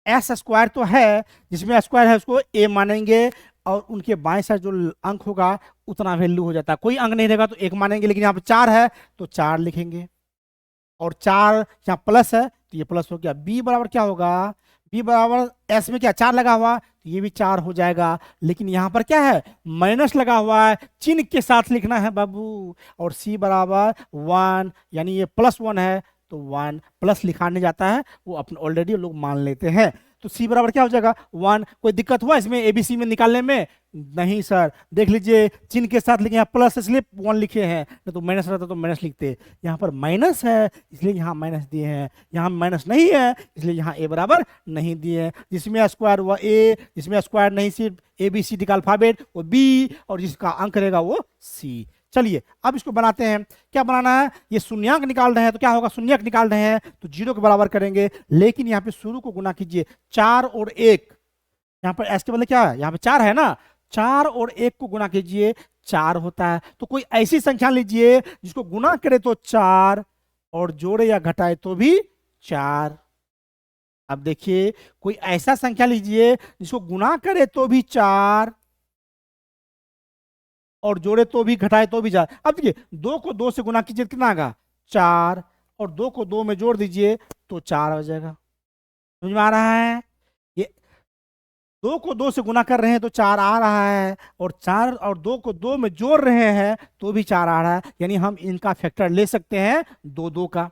एस स्क्वायर तो है, जिसमें स्क्वायर है उसको ए मानेंगे, और उनके बाएं साइड जो अंक होगा उतना वैल्यू हो जाता है। कोई अंक नहीं रहेगा तो 1 मानेंगे, लेकिन यहाँ पे 4 है तो 4 लिखेंगे, और 4 यहाँ प्लस है तो ये प्लस हो गया। बी बराबर क्या होगा, बी बराबर एस में क्या 4 लगा हुआ, तो ये भी 4 हो जाएगा। लेकिन यहाँ पर क्या है, माइनस लगा हुआ है, चिन्ह के साथ लिखना है बाबू। और सी बराबर 1 यानी ये +1 है, तो 1 प्लस लिखाने जाता है वो अपने ऑलरेडी लोग मान लेते हैं। तो सी बराबर क्या हो जाएगा 1। कोई दिक्कत हुआ इसमें एबीसी में निकालने में? नहीं सर, देख लीजिए चिन्ह के साथ लिखे, यहाँ प्लस इसलिए 1 लिखे हैं, नहीं तो माइनस रहता तो माइनस लिखते। यहाँ पर माइनस है इसलिए यहाँ माइनस दिए हैं, यहाँ माइनस नहीं है इसलिए यहाँ ए बराबर नहीं दिए हैं। जिसमें स्क्वायर हुआ ए, जिसमें स्क्वायर नहीं सिर्फ ए बी सी डी का अल्फाबेट वो बी, और जिसका अंक रहेगा वो सी। चलिए अब इसको बनाते हैं। क्या बनाना है, ये शून्यंक निकाल रहे हैं तो क्या होगा, शून्यंक निकाल रहे हैं तो 0 के बराबर करेंगे। लेकिन यहाँ पे शुरू को गुना कीजिए, 4 और 1, यहाँ पर एस के बदले क्या है, यहाँ पे 4 है ना, 4 और 1 को गुना कीजिए 4 होता है। तो कोई ऐसी संख्या लीजिए जिसको गुना करे तो 4 और जोड़े या घटाए तो भी 4। अब देखिए कोई ऐसा संख्या लीजिए जिसको गुना करे तो भी 4 और जोड़े तो भी घटाए तो भी 4। अब देखिए 2 को 2 से गुना कीजिए कितना आएगा 4, और 2 को 2 में जोड़ दीजिए तो 4 हो जाएगा। समझ में आ रहा है, ये 2 को 2 से गुना कर रहे हैं तो 4 आ रहा है, और 4 और 2 को 2 में जोड़ रहे हैं तो भी 4 आ रहा है, यानी हम इनका फैक्टर ले सकते हैं 2 2 का।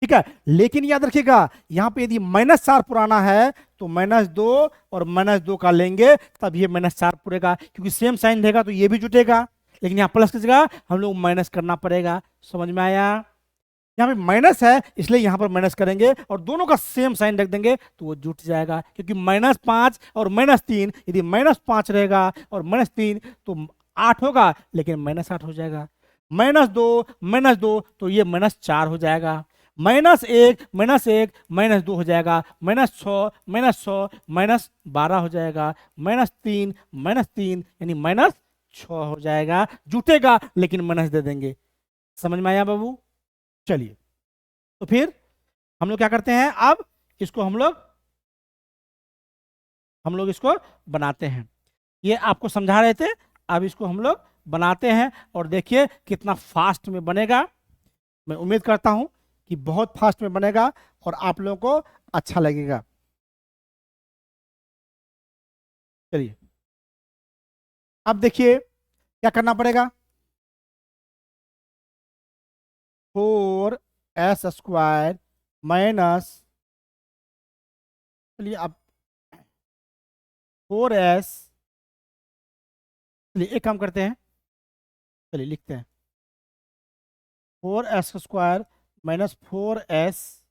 ठीक है, लेकिन याद रखिएगा यहाँ पे यदि -4 पुराना है तो -2 और -2 का लेंगे तब ये -4 पुरेगा, क्योंकि सेम साइन रहेगा तो ये भी जुटेगा। लेकिन यहाँ प्लस की जगह हम लोग माइनस करना पड़ेगा। समझ में आया, यहाँ पे माइनस है इसलिए यहाँ पर माइनस करेंगे और दोनों का सेम साइन रख देंगे तो वो जुट जाएगा। क्योंकि -5 और -3, यदि -5 रहेगा और -3 तो 8 होगा, लेकिन -8 हो जाएगा। -2 तो ये -4 हो जाएगा। -1 -2 हो जाएगा। -6 -12 हो जाएगा। -3 यानी -6 हो जाएगा। जुटेगा लेकिन माइनस दे देंगे। समझ में आया बाबू? चलिए तो फिर हम लोग क्या करते हैं, अब इसको हम लोग इसको बनाते हैं। ये आपको समझा रहे थे, अब इसको हम लोग बनाते हैं और देखिए कितना फास्ट में बनेगा। मैं उम्मीद करता हूं कि बहुत फास्ट में बनेगा और आप लोगों को अच्छा लगेगा। चलिए अब देखिए क्या करना पड़ेगा, 4s² माइनस, चलिए अब 4s, चलिए एक काम करते हैं, चलिए लिखते हैं 4s² माइनस 4s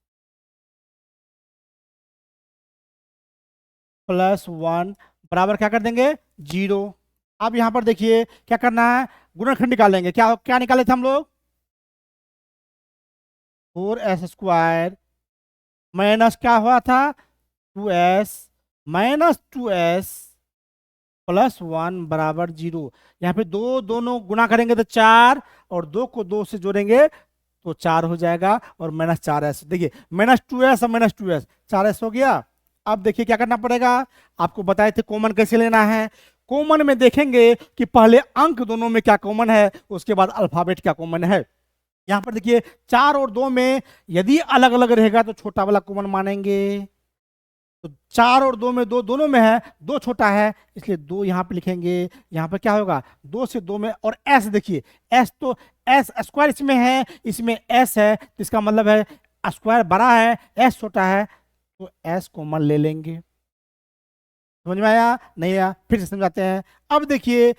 प्लस 1 बराबर क्या कर देंगे 0। अब यहां पर देखिए क्या करना है, गुणनखंड निकालेंगे। क्या क्या निकाले थे हम लोग, 4s² माइनस क्या हुआ था 2s माइनस 2s प्लस 1 बराबर 0। यहाँ पे दोनों गुना करेंगे तो 4 और 2 को 2 से जोड़ेंगे तो 4 हो जाएगा और -4s। देखिए -2s और -2s 4s हो गया। अब देखिए क्या करना पड़ेगा, आपको बताए थे कॉमन कैसे लेना है। कॉमन में देखेंगे कि पहले अंक दोनों में क्या कॉमन है, उसके बाद अल्फाबेट क्या कॉमन है। यहाँ पर देखिए 4 और 2 में यदि अलग अलग रहेगा तो छोटा वाला कॉमन मानेंगे। तो 4 और 2 में दोनों में है, 2 छोटा है इसलिए 2 यहाँ पे लिखेंगे। यहाँ पर क्या होगा 2 से 2 में, और s देखिए s तो s² इसमें है, इसमें s है तो इसका मतलब है स्क्वायर बड़ा है s छोटा है तो s कॉमन ले लेंगे। समझ में आया नहीं आया, फिर से समझाते हैं। अब देखिए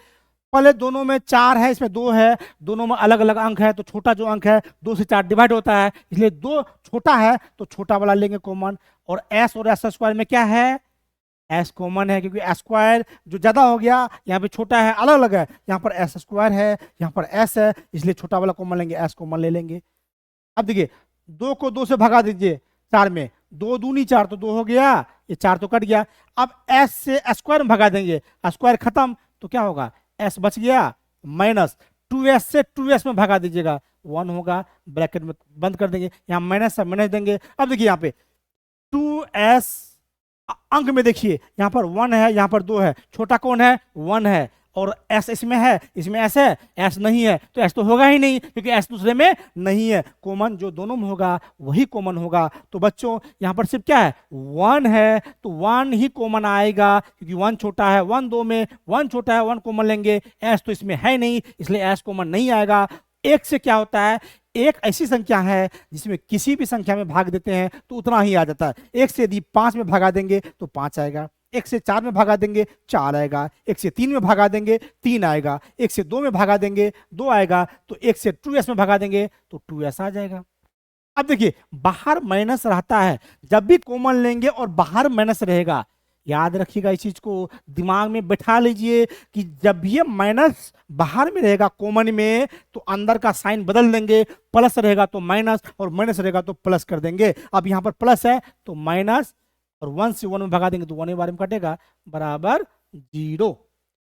पहले दोनों में 4 है, इसमें 2 है, दोनों में अलग अलग अंक है तो छोटा जो अंक है 2 से 4 डिवाइड होता है, इसलिए 2 छोटा है तो छोटा वाला लेंगे कॉमन। और s² में क्या है, s कॉमन है क्योंकि स्क्वायर जो ज्यादा हो गया यहाँ पे छोटा है अलग अलग है, यहाँ पर s² है, यहाँ पर s है, इसलिए छोटा वाला कॉमन लेंगे, s कॉमन ले लेंगे। अब देखिए 2 को 2 से भगा दीजिए 4 में, 2 दूनी 4 तो 2 हो गया, ये 4 तो कट गया। अब s से स्क्वायर में भगा देंगे, स्क्वायर खत्म तो क्या होगा s बच गया, माइनस 2s से 2s में भगा दीजिएगा 1 होगा, ब्रैकेट में बंद कर देंगे, यहाँ माइनस है माइनस देंगे। अब देखिए यहाँ पे 2s अंक में देखिए यहाँ पर 1 है, यहाँ पर 2 है, छोटा कौन है 1 है, और एस इसमें है, इसमें एस है, एस नहीं है, तो एस तो होगा ही नहीं क्योंकि एस दूसरे में नहीं है। कॉमन जो दोनों में होगा वही कॉमन होगा। तो बच्चों यहाँ पर सिर्फ क्या है, वन है, तो वन ही कॉमन आएगा क्योंकि वन छोटा है, वन दो में वन छोटा है, वन कॉमन लेंगे, एस तो इसमें है नहीं इसलिए एस कॉमन नहीं आएगा। एक से क्या होता है, एक ऐसी संख्या है जिसमें किसी भी संख्या में भाग देते हैं तो उतना ही आ जाता है। एक से यदि 5 में भगा देंगे तो 5 आएगा, एक से 4 में भगा देंगे 4 आएगा, एक से 3 में भगा देंगे 3 आएगा, एक से 2 में भगा देंगे 2 आएगा, तो एक से 2s में भगा देंगे तो 2s आ जाएगा। अब देखिए बाहर माइनस रहता है, जब भी कॉमन लेंगे और बाहर माइनस रहेगा, याद रखिएगा इस चीज को दिमाग में बैठा लीजिए कि जब ये माइनस बाहर में रहेगा कॉमन में तो अंदर का साइन बदल देंगे, प्लस रहेगा तो माइनस और माइनस रहेगा तो प्लस कर देंगे। अब यहाँ पर प्लस है तो माइनस और 1 से 1 में भगा देंगे तो 1 बार में कटेगा बराबर 0।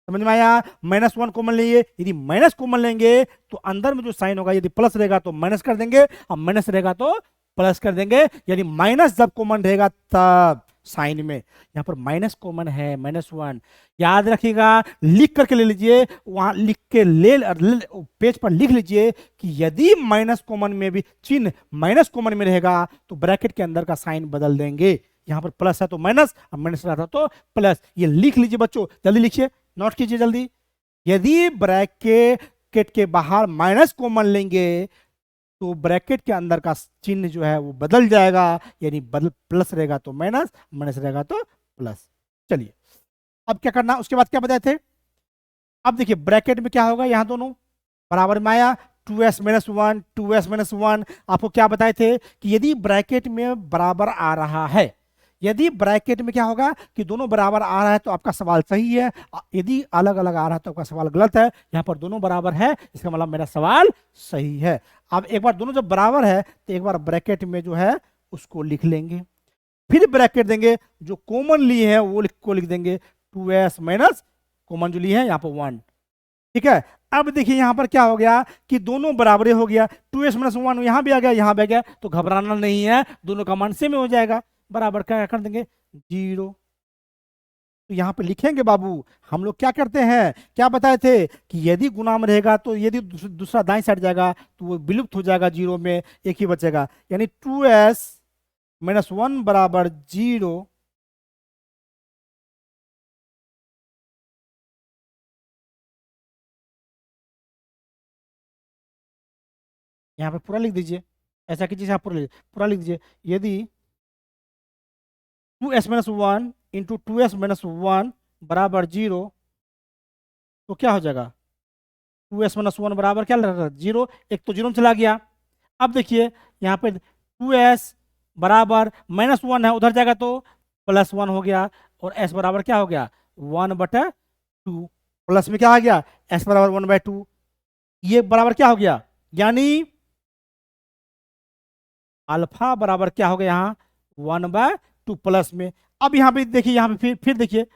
समझ में आया? -1 कॉमन लिए, यदि माइनस कॉमन लेंगे तो अंदर में जो साइन होगा यदि प्लस रहेगा तो माइनस कर देंगे और माइनस रहेगा तो प्लस कर देंगे। यानी माइनस जब कॉमन रहेगा तब साइन में, यहाँ पर माइनस कॉमन है -1, याद रखिएगा, लिख करके ले लीजिए, वहां लिख के पेज पर लिख लीजिए कि यदि माइनस कॉमन में भी चिन्ह माइनस कॉमन में रहेगा तो ब्रैकेट के अंदर का साइन बदल देंगे। यहाँ पर प्लस है तो माइनस, अब माइनस रहता तो प्लस। ये लिख लीजिए बच्चों, जल्दी लिखिए, नोट कीजिए जल्दी। यदि ब्रैकेट के बाहर माइनस कॉमन लेंगे तो ब्रैकेट के अंदर का चिन्ह जो है वो बदल जाएगा, यानी बदल प्लस रहेगा तो माइनस, माइनस रहेगा तो प्लस। चलिए अब क्या करना, उसके बाद क्या बताए थे। अब देखिए ब्रैकेट में क्या होगा, यहाँ दोनों बराबर में आया 2s - 1 2s - 1। आपको क्या बताए थे कि यदि ब्रैकेट में बराबर आ रहा है, यदि ब्रैकेट में क्या होगा कि दोनों बराबर आ रहा है तो आपका सवाल सही है, यदि अलग अलग आ रहा है तो आपका सवाल गलत है। यहाँ पर दोनों बराबर है, इसका मतलब मेरा सवाल सही है। अब एक बार दोनों जब बराबर है तो एक बार ब्रैकेट में जो है उसको लिख लेंगे, फिर ब्रैकेट देंगे, जो कॉमन लिए हैं वो लिख देंगे 2s माइनस कॉमन जो लिए हैं यहाँ पर 1। ठीक है, अब देखिए यहाँ पर क्या हो गया कि दोनों बराबरे हो गया, 2s - 1 यहाँ भी आ गया यहाँ भी आ गया, तो घबराना नहीं है, दोनों का मान सेम हो जाएगा, बराबर क्या कर देंगे 0। तो यहाँ पे लिखेंगे बाबू, हम लोग क्या करते हैं, क्या बताए थे कि यदि गुना में रहेगा तो यदि दूसरा दाएं साइड जाएगा तो वो विलुप्त हो जाएगा, 0 में एक ही बचेगा, यानी 2s - 1 बराबर 0। यहाँ पे पूरा लिख दीजिए, ऐसा कीजिए आप पूरा लिख दीजिए। यदि 2s - 1 इंटू 2s - 1 बराबर 0 तो क्या हो जाएगा, 2s - 1 बराबर क्या लग रहा है 0, एक तो 0 में चला गया। अब देखिए यहाँ पे 2s बराबर -1 है, उधर जाएगा तो +1 हो गया, और s बराबर क्या हो गया 1/2, प्लस में क्या आ गया s बराबर 1/2, ये बराबर क्या हो गया, यानी अल्फा बराबर क्या हो गया यहाँ 1/2 प्लस में। अब यहाँ पे देखिए, यहाँ पे फिर देखिए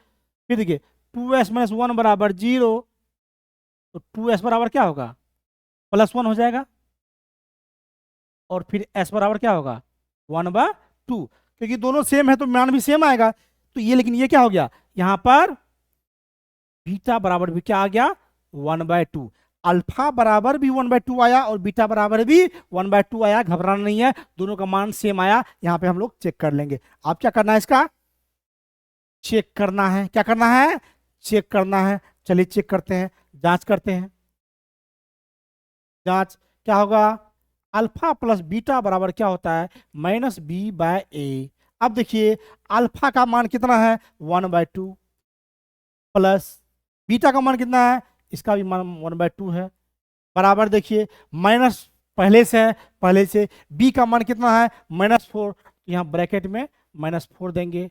2s - 1 बराबर 0, तो 2s बराबर क्या होगा +1 हो जाएगा, और फिर s बराबर क्या होगा 1/2, क्योंकि दोनों सेम है तो मान भी सेम आएगा। तो ये, लेकिन ये क्या हो गया, यहाँ पर बीटा बराबर भी क्या आ गया 1/2, अल्फा बराबर भी 1/2 आया और बीटा बराबर भी 1/2 आया, घबराना नहीं है, दोनों का मान सेम आया। यहाँ पे हम लोग चेक कर लेंगे। अब क्या करना है, इसका चेक करना है, क्या करना है चेक करना है। चलिए चेक करते हैं, जांच करते हैं। जांच क्या होगा, अल्फा प्लस बीटा बराबर क्या होता है -b/a। अब देखिए अल्फा का मान कितना है 1/2 प्लस बीटा का मान कितना है, इसका भी मान 1/2 है, बराबर देखिए माइनस पहले से है, पहले से b का मान कितना है -4, तो यहाँ ब्रैकेट में -4 देंगे,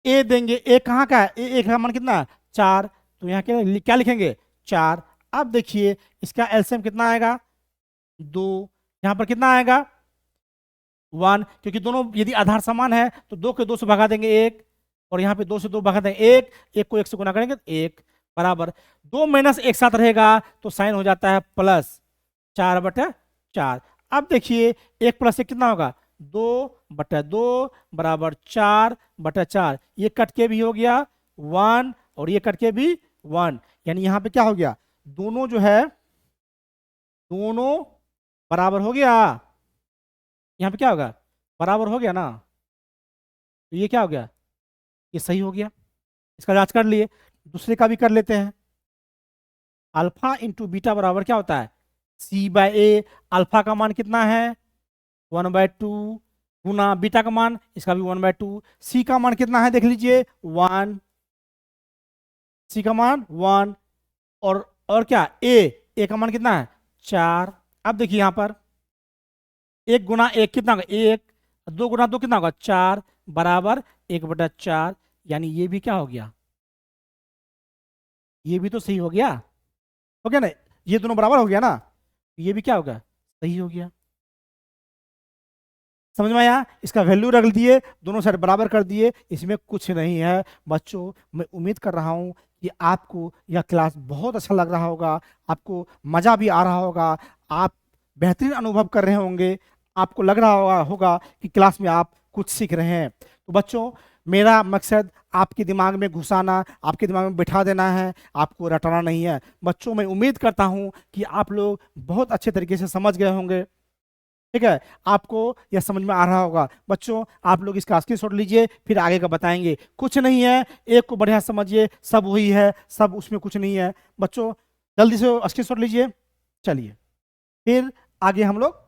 a देंगे, a कहाँ का है, a का मान कितना है 4, तो यहाँ क्या लिखेंगे 4। अब देखिए इसका एलसीएम कितना आएगा 2, यहाँ पर कितना आएगा 1, क्योंकि दोनों यदि आधार समान है तो 2 के 2 से भगा देंगे 1, और यहाँ पे 2 से 2 भगा देंगे 1, 1 को 1 से गुना करेंगे तो 1, बराबर 2 माइनस एक साथ रहेगा तो साइन हो जाता है +4/4। अब देखिए 1 + 1 कितना होगा 2/2 बराबर 4/4, ये कट के भी हो गया 1 और ये कट के भी 1, यानी यहाँ पे क्या हो गया, दोनों जो है दोनों बराबर हो गया। यहाँ पे क्या होगा, बराबर हो गया ना, तो ये क्या हो गया, ये सही हो गया। इसका जांच कर लिए, दूसरे का भी कर लेते हैं। अल्फा इंटू बीटा बराबर क्या होता है, C/A। अल्फा का मान कितना है 1/2 गुना बीटा का मान, इसका भी 1/2। सी का मान कितना है देख लीजिए 1, सी का मान 1, और क्या ए का मान कितना है 4। अब देखिए यहां पर 1 गुना 1 कितना होगा 1, 2 गुना 2 कितना होगा 4, बराबर 1/4। यानी ये भी क्या हो गया, ये भी तो सही हो गया, हो गया ना, ये दोनों बराबर हो गया ना, ये भी क्या होगा, सही हो गया। समझ में आया, इसका वैल्यू रख दिए, दोनों साइड बराबर कर दिए, इसमें कुछ नहीं है। बच्चों मैं उम्मीद कर रहा हूं कि आपको यह क्लास बहुत अच्छा लग रहा होगा, आपको मज़ा भी आ रहा होगा, आप बेहतरीन अनुभव कर रहे होंगे, आपको लग रहा होगा कि क्लास में आप कुछ सीख रहे हैं। तो बच्चों मेरा मकसद आपके दिमाग में घुसाना, आपके दिमाग में बिठा देना है, आपको रटाना नहीं है। बच्चों मैं उम्मीद करता हूं कि आप लोग बहुत अच्छे तरीके से समझ गए होंगे, ठीक है, आपको यह समझ में आ रहा होगा। बच्चों आप लोग इसका स्क्रीनशॉट लीजिए, फिर आगे का बताएंगे। कुछ नहीं है, एक को बढ़िया समझिए, सब वही है, सब उसमें कुछ नहीं है। बच्चों जल्दी से स्क्रीनशॉट लीजिए, चलिए फिर आगे हम लोग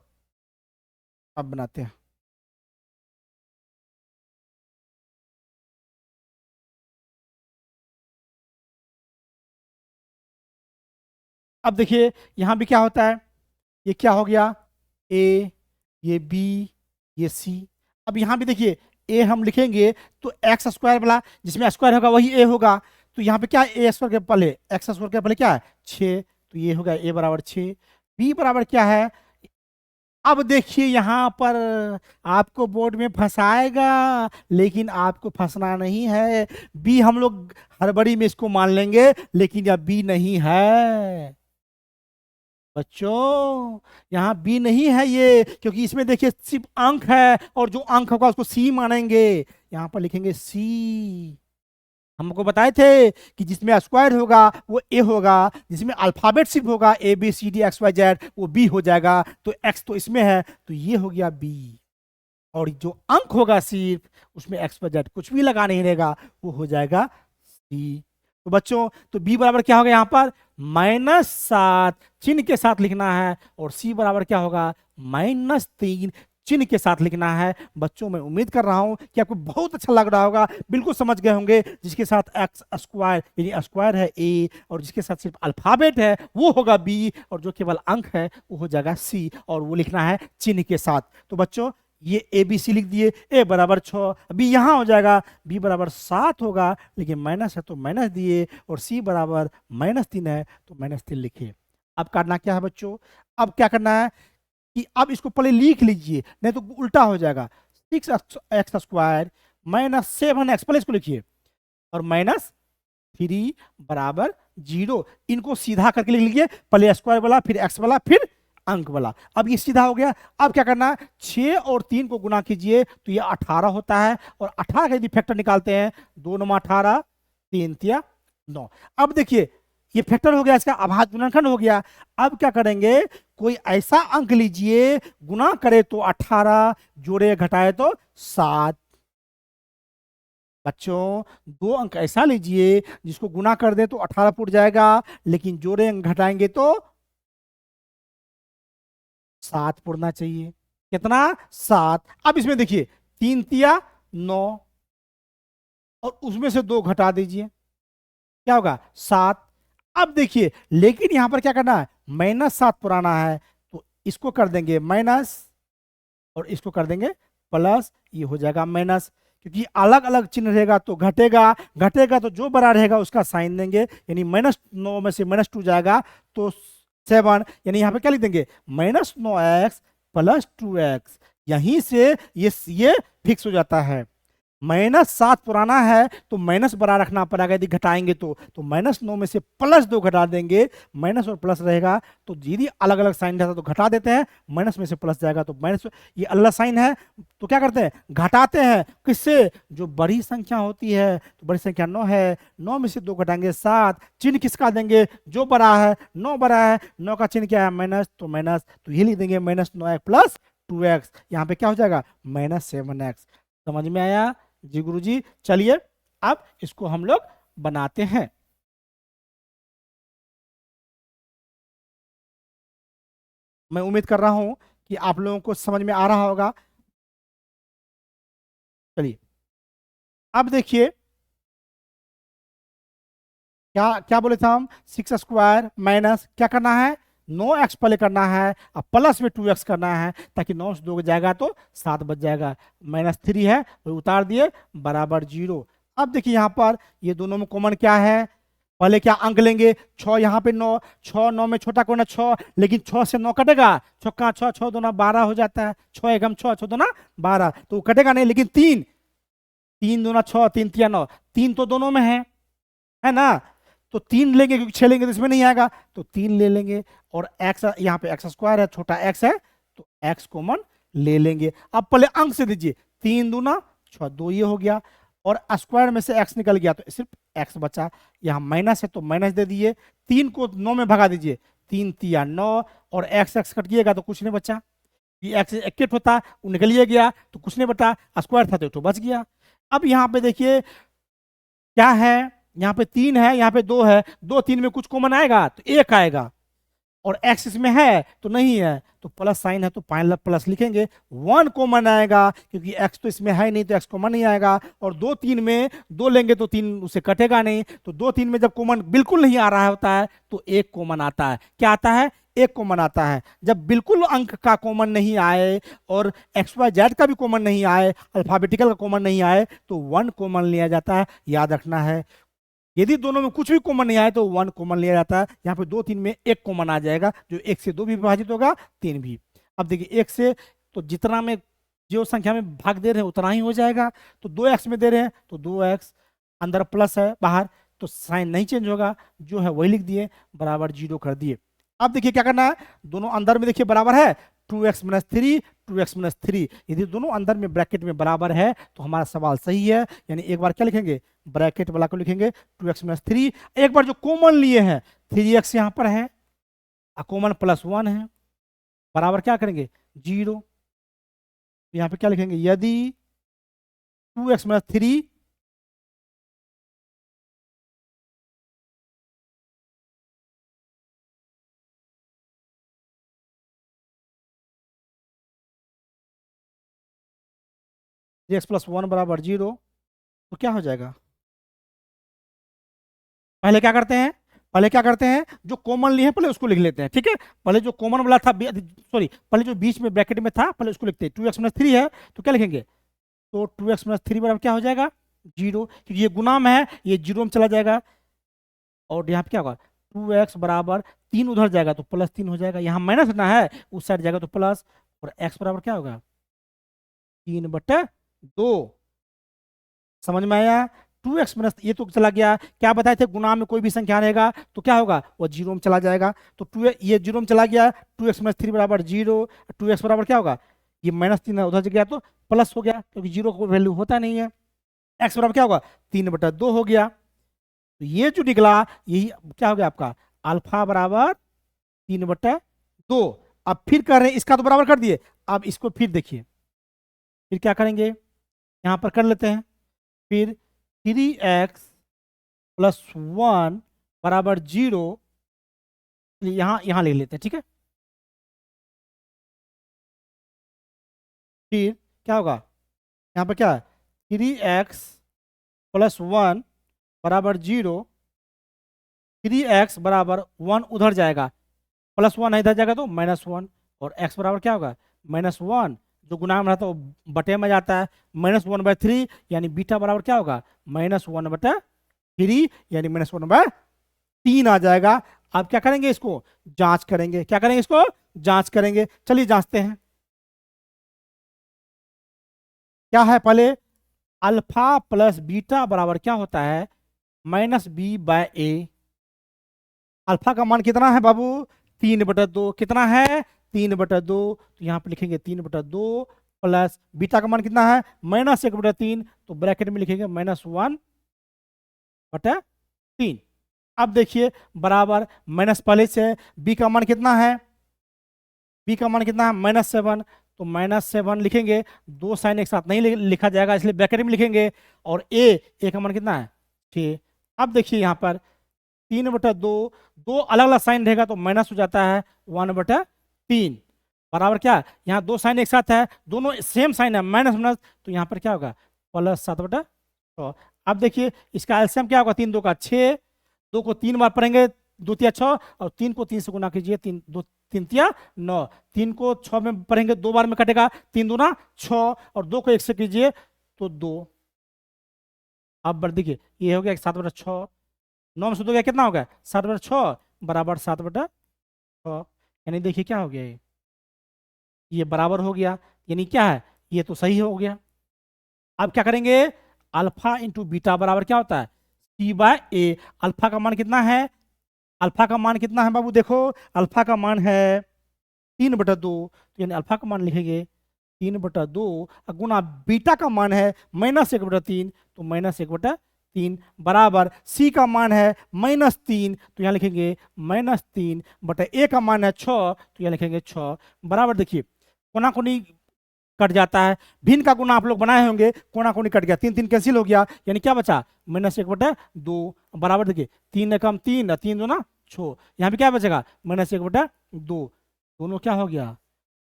अब बनाते हैं। अब देखिए यहां भी क्या होता है, ये क्या हो गया ए, ये बी, ये सी। अब यहाँ भी देखिए ए हम लिखेंगे तो एक्स स्क्वायर वाला जिसमें स्क्वायर होगा वही ए होगा, तो यहाँ पे क्या ए स्क्वायर के पहले एक्स स्क्वायर के पहले क्या है 6, तो ये होगा ए बराबर 6। बी बराबर क्या है, अब देखिए यहाँ पर आपको बोर्ड में फंसाएगा, लेकिन आपको फंसना नहीं है। बी हम लोग हड़बड़ी में इसको मान लेंगे, लेकिन यह बी नहीं है बच्चों, यहाँ बी नहीं है ये, क्योंकि इसमें देखिए सिर्फ अंक है, और जो अंक होगा उसको सी मानेंगे। यहाँ पर लिखेंगे सी। हमको बताए थे कि जिसमें स्क्वायर होगा वो ए होगा, जिसमें अल्फाबेट सिर्फ होगा ABCD XYZ वो बी हो जाएगा। तो एक्स तो इसमें है, तो ये हो गया बी, और जो अंक होगा सिर्फ उसमें XYZ कुछ भी लगा नहीं रहेगा, वो हो जाएगा सी। तो बच्चों तो बी बराबर क्या होगा यहाँ पर -7 चिन्ह के साथ लिखना है, और सी बराबर क्या होगा -3 चिन्ह के साथ लिखना है। बच्चों मैं उम्मीद कर रहा हूं कि आपको बहुत अच्छा लग रहा होगा, बिल्कुल समझ गए होंगे। जिसके साथ एक्स स्क्वायर यानी स्क्वायर है ए, और जिसके साथ सिर्फ अल्फाबेट है वो होगा बी, और जो केवल अंक है वो हो जाएगा सी, और वो लिखना है चिन्ह के साथ। तो बच्चों ये ए बी सी लिख दिए, ए बराबर 6, बी यहाँ हो जाएगा, बी बराबर 7 होगा, लेकिन माइनस है तो माइनस दिए, और सी बराबर -3 है तो -3 लिखे। अब करना क्या है बच्चों, अब क्या करना है कि अब इसको पहले लिख लीजिए, नहीं तो उल्टा हो जाएगा। 6x² -7x पहले इसको लिखिए, और -3 बराबर 0। इनको सीधा करके लिख लीजिए, पहले स्क्वायर वाला फिर एक्स वाला फिर अंक वाला। अब ये सीधा हो गया। अब क्या करना है 6 और 3 को गुना कीजिए तो ये 18 होता है, और 18 का यदि फैक्टर निकालते हैं 2 9 18 3 3 9। अब देखिए ये फैक्टर हो गया, इसका अभाज्य गुणनखंड हो गया। अब क्या करेंगे, कोई ऐसा अंक लीजिए गुना करे तो 18, जोड़े घटाए तो 7। बच्चों दो अंक ऐसा लीजिए जिसको गुना कर दे तो 18 फुट जाएगा, लेकिन जोड़े अंक घटाएंगे तो 7 पुरना चाहिए। कितना 7। अब इसमें देखिए 3 तिया 9, और उसमें से 2 घटा दीजिए, क्या होगा 7। अब देखिए लेकिन यहां पर क्या करना है -7 पुराना है, तो इसको कर देंगे माइनस, और इसको कर देंगे प्लस, ये हो जाएगा माइनस। क्योंकि अलग अलग चिन्ह रहेगा तो घटेगा, घटेगा तो जो बड़ा रहेगा उसका साइन देंगे, यानी -9 में से -2 जाएगा तो 7, यानी यहाँ पे क्या लिख देंगे -9x + 2x। यहीं से ये फिक्स हो जाता है। -7 पुराना है तो माइनस बड़ा रखना पड़ेगा, यदि घटाएंगे तो -9 में से +2 घटा देंगे, माइनस और प्लस रहेगा, तो यदि अलग अलग साइन रहता तो घटा देते हैं, माइनस में से प्लस जाएगा तो माइनस, ये अलग साइन है तो क्या करते हैं, घटाते हैं किससे, जो बड़ी संख्या होती है। तो बड़ी संख्या 9 है, 9 में से 2 घटाएंगे 7, चिन्ह किसका देंगे, जो बड़ा है, 9 बड़ा है, 9 का चिन्ह क्या है, माइनस, तो माइनस, तो ये लिख देंगे -9x प्लस 2x, यहाँ पे क्या हो जाएगा -7x। समझ में आया जी गुरुजी? चलिए अब इसको हम लोग बनाते हैं। मैं उम्मीद कर रहा हूं कि आप लोगों को समझ में आ रहा होगा। चलिए अब देखिए क्या क्या बोले थे हम, 6 स्क्वायर माइनस क्या करना है, 9x पहले करना है, अब प्लस में 2x करना है, ताकि 9 से 2 जाएगा तो 7 बच जाएगा, -3 है वो उतार दिए बराबर 0। अब देखिए यहाँ पर ये दोनों में कॉमन क्या है, पहले क्या अंक लेंगे, 6 यहाँ पे 9, 6 9 में छोटा कौन है 6, लेकिन 6 से 9 कटेगा, 6 का 6, 6 दूना 12 हो जाता है, 6 एकम 6, 6 दूना 12, तो कटेगा नहीं, लेकिन 3, 3 दूना 6, 3 तिया 9, 3 तो दोनों में है ना, तो 3 लेंगे क्योंकि 6 लेंगे तो इसमें नहीं आएगा, तो 3 ले लेंगे, और x यहाँ पे x स्क्वायर है, छोटा x है, तो x कॉमन ले लेंगे। अब पहले अंक से दीजिए, 3 दूना 6, 2 ये हो गया, और स्क्वायर में से x निकल गया तो सिर्फ x बचा, यहाँ माइनस है तो माइनस दे दिए, 3 को 9 में भगा दीजिए, 3 तिया 9, और x कट गएगा तो कुछ नहीं बचा, ये x एक होता वो निकलिए गया तो कुछ नहीं बचा, स्क्वायर था तो बच गया। अब यहाँ पे देखिए क्या है, यहाँ पे 3 है, यहाँ पे 2 है, 2 3 में कुछ कॉमन आएगा तो 1 आएगा, और x इसमें है तो नहीं है, तो प्लस साइन है तो प्लस लिखेंगे, 1 कॉमन आएगा क्योंकि x तो इसमें है नहीं तो x कॉमन नहीं आएगा, और 2 3 में 2 लेंगे तो 3 उसे कटेगा नहीं, तो 2 3 में जब कॉमन बिल्कुल नहीं आ रहा होता है तो 1 कॉमन आता है, क्या आता है, 1 कॉमन आता है। जब बिल्कुल अंक का कॉमन नहीं आए और एक्स वाई जेड का भी कॉमन नहीं आए, अल्फाबेटिकल का कॉमन नहीं आए, तो 1 कॉमन लिया जाता है, याद रखना है। यदि दोनों में कुछ भी कॉमन नहीं आए तो 1 कॉमन लिया जाता है, यहाँ पे 2 3 में 1 कॉमन आ जाएगा, जो 1 से 2 भी विभाजित होगा, 3 भी। अब देखिए 1 से तो जितना में जो संख्या में भाग दे रहे हैं उतना ही हो जाएगा, तो 2x में दे रहे हैं तो 2x, अंदर प्लस है बाहर तो साइन नहीं चेंज होगा, जो है वही लिख दिए बराबर 0 कर दिए। अब देखिए क्या करना है, दोनों अंदर में देखिए बराबर है 2x - 3, 2x - 3, यदि दोनों अंदर में ब्रैकेट में बराबर है तो हमारा सवाल सही है, यानी एक बार क्या लिखेंगे, ब्रैकेट वाला को लिखेंगे 2x - 3, एक बार जो कॉमन लिए हैं 3x यहाँ पर है, कॉमन +1 है, बराबर क्या करेंगे 0, यहाँ पे क्या लिखेंगे, यदि 2x - 3 3x + 1 बराबर 0, तो क्या हो जाएगा, पहले क्या करते हैं, पहले क्या करते हैं, जो कॉमन लिए हैं पहले उसको लिख लेते हैं, ठीक है, पहले जो कॉमन वाला था, सॉरी पहले जो बीच में ब्रैकेट में था पहले उसको लिखते हैं, 2x - 3 है तो क्या लिखेंगे, तो 2x - 3 बराबर क्या हो जाएगा 0, क्योंकि ये गुना में है ये 0 में चला जाएगा, और यहाँ पे क्या होगा 2x बराबर 3 उधर जाएगा तो +3 हो जाएगा, यहाँ माइनस ना है उस साइड जाएगा तो प्लस, और x बराबर क्या होगा 3/2, समझ में आया, 2x - ये तो चला गया, क्या बताए थे गुना में कोई भी संख्या रहेगा तो क्या होगा वो 0 में चला जाएगा, तो 2 ये 0 में चला गया, 2x - 3 बराबर 0, 2x बराबर क्या होगा, ये -3 उधर गया तो प्लस हो गया क्योंकि 0 का कोई वैल्यू होता नहीं है, x बराबर क्या होगा 3/2 हो गया, तो ये जो निकला यही क्या हो गया आपका अल्फा बराबर 3/2। अब फिर कर रहे हैं इसका तो बराबर कर दिए, अब इसको फिर देखिए, फिर क्या करेंगे, यहाँ पर कर लेते हैं, फिर 3x + 1 बराबर 0, यहाँ यहाँ ले लेते हैं, ठीक है, फिर क्या होगा, यहाँ पर क्या है 3x + 1 बराबर 0, 3x बराबर 1 उधर जाएगा, +1 है इधर जाएगा तो -1, और x बराबर क्या होगा -1, जो गुना में रहता है वो बटे में जाता है, -1/3, यानी बीटा बराबर क्या होगा -1/3, यानी -1/3 आ जाएगा। अब क्या करेंगे, इसको जांच करेंगे, क्या करेंगे, इसको जांच करेंगे, चलिए जांचते हैं, क्या है पहले, अल्फा प्लस बीटा बराबर क्या होता है -b/a, अल्फा का मान कितना है बाबू 3/2, कितना है 3/2, तो यहाँ पे लिखेंगे 3/2 प्लस बीटा का मान कितना है -1/3, तो ब्रैकेट में लिखेंगे -1/3। अब देखिए बराबर माइनस पहले से है, बी का मान कितना है, बी का मान कितना है -7, तो -7 लिखेंगे, दो साइन एक साथ नहीं लिखा जाएगा इसलिए ब्रैकेट में लिखेंगे। और ए का मान कितना है 6। अब देखिए यहाँ पर 3/2, दो अलग अलग साइन रहेगा तो माइनस हो जाता है 1/3 बराबर क्या, यहाँ दो साइन एक साथ है, दोनों सेम साइन है माइनस माइनस, तो यहाँ पर क्या होगा +7/6। अब देखिए इसका एलसीएम क्या होगा, 3 2 का 6, 2 को 3 बार पढ़ेंगे 2 तिया 6, और 3 को 3 से गुना कीजिए 3 2 3 तिया 9, 3 को 6 में पढ़ेंगे 2 बार में कटेगा 3 दूना 6, और 2 को 1 से कीजिए तो 2। अब देखिए ये हो गया 7/6, 9 में से 2 गया कितना हो गया 7/6 बराबर 7/6। यानी देखिए क्या हो गया ये बराबर हो गया, यानी क्या है ये तो सही हो गया। अब क्या करेंगे, अल्फा इंटू बीटा बराबर क्या होता है C/A। अल्फा का मान कितना है, अल्फा का मान कितना है बाबू, देखो अल्फा का मान है 3/2, तो यानी अल्फा का मान लिखेंगे 3/2 गुना बीटा का मान है -1/3, तो -1/3 बराबर सी का मान है -3, तो यहाँ लिखेंगे -3/A का मान है 6, तो यहाँ लिखेंगे 6 बराबर। देखिए कोना कोनी कट जाता है, भिन्न का गुना आप लोग बनाए होंगे, कोना कोनी कट गया, 3 3 कैंसिल हो गया, यानी क्या बचा -1/2 बराबर। देखिए 3 एकम 3, 3 दूना 6, यहाँ पे क्या बचेगा -1/2, दोनों क्या हो गया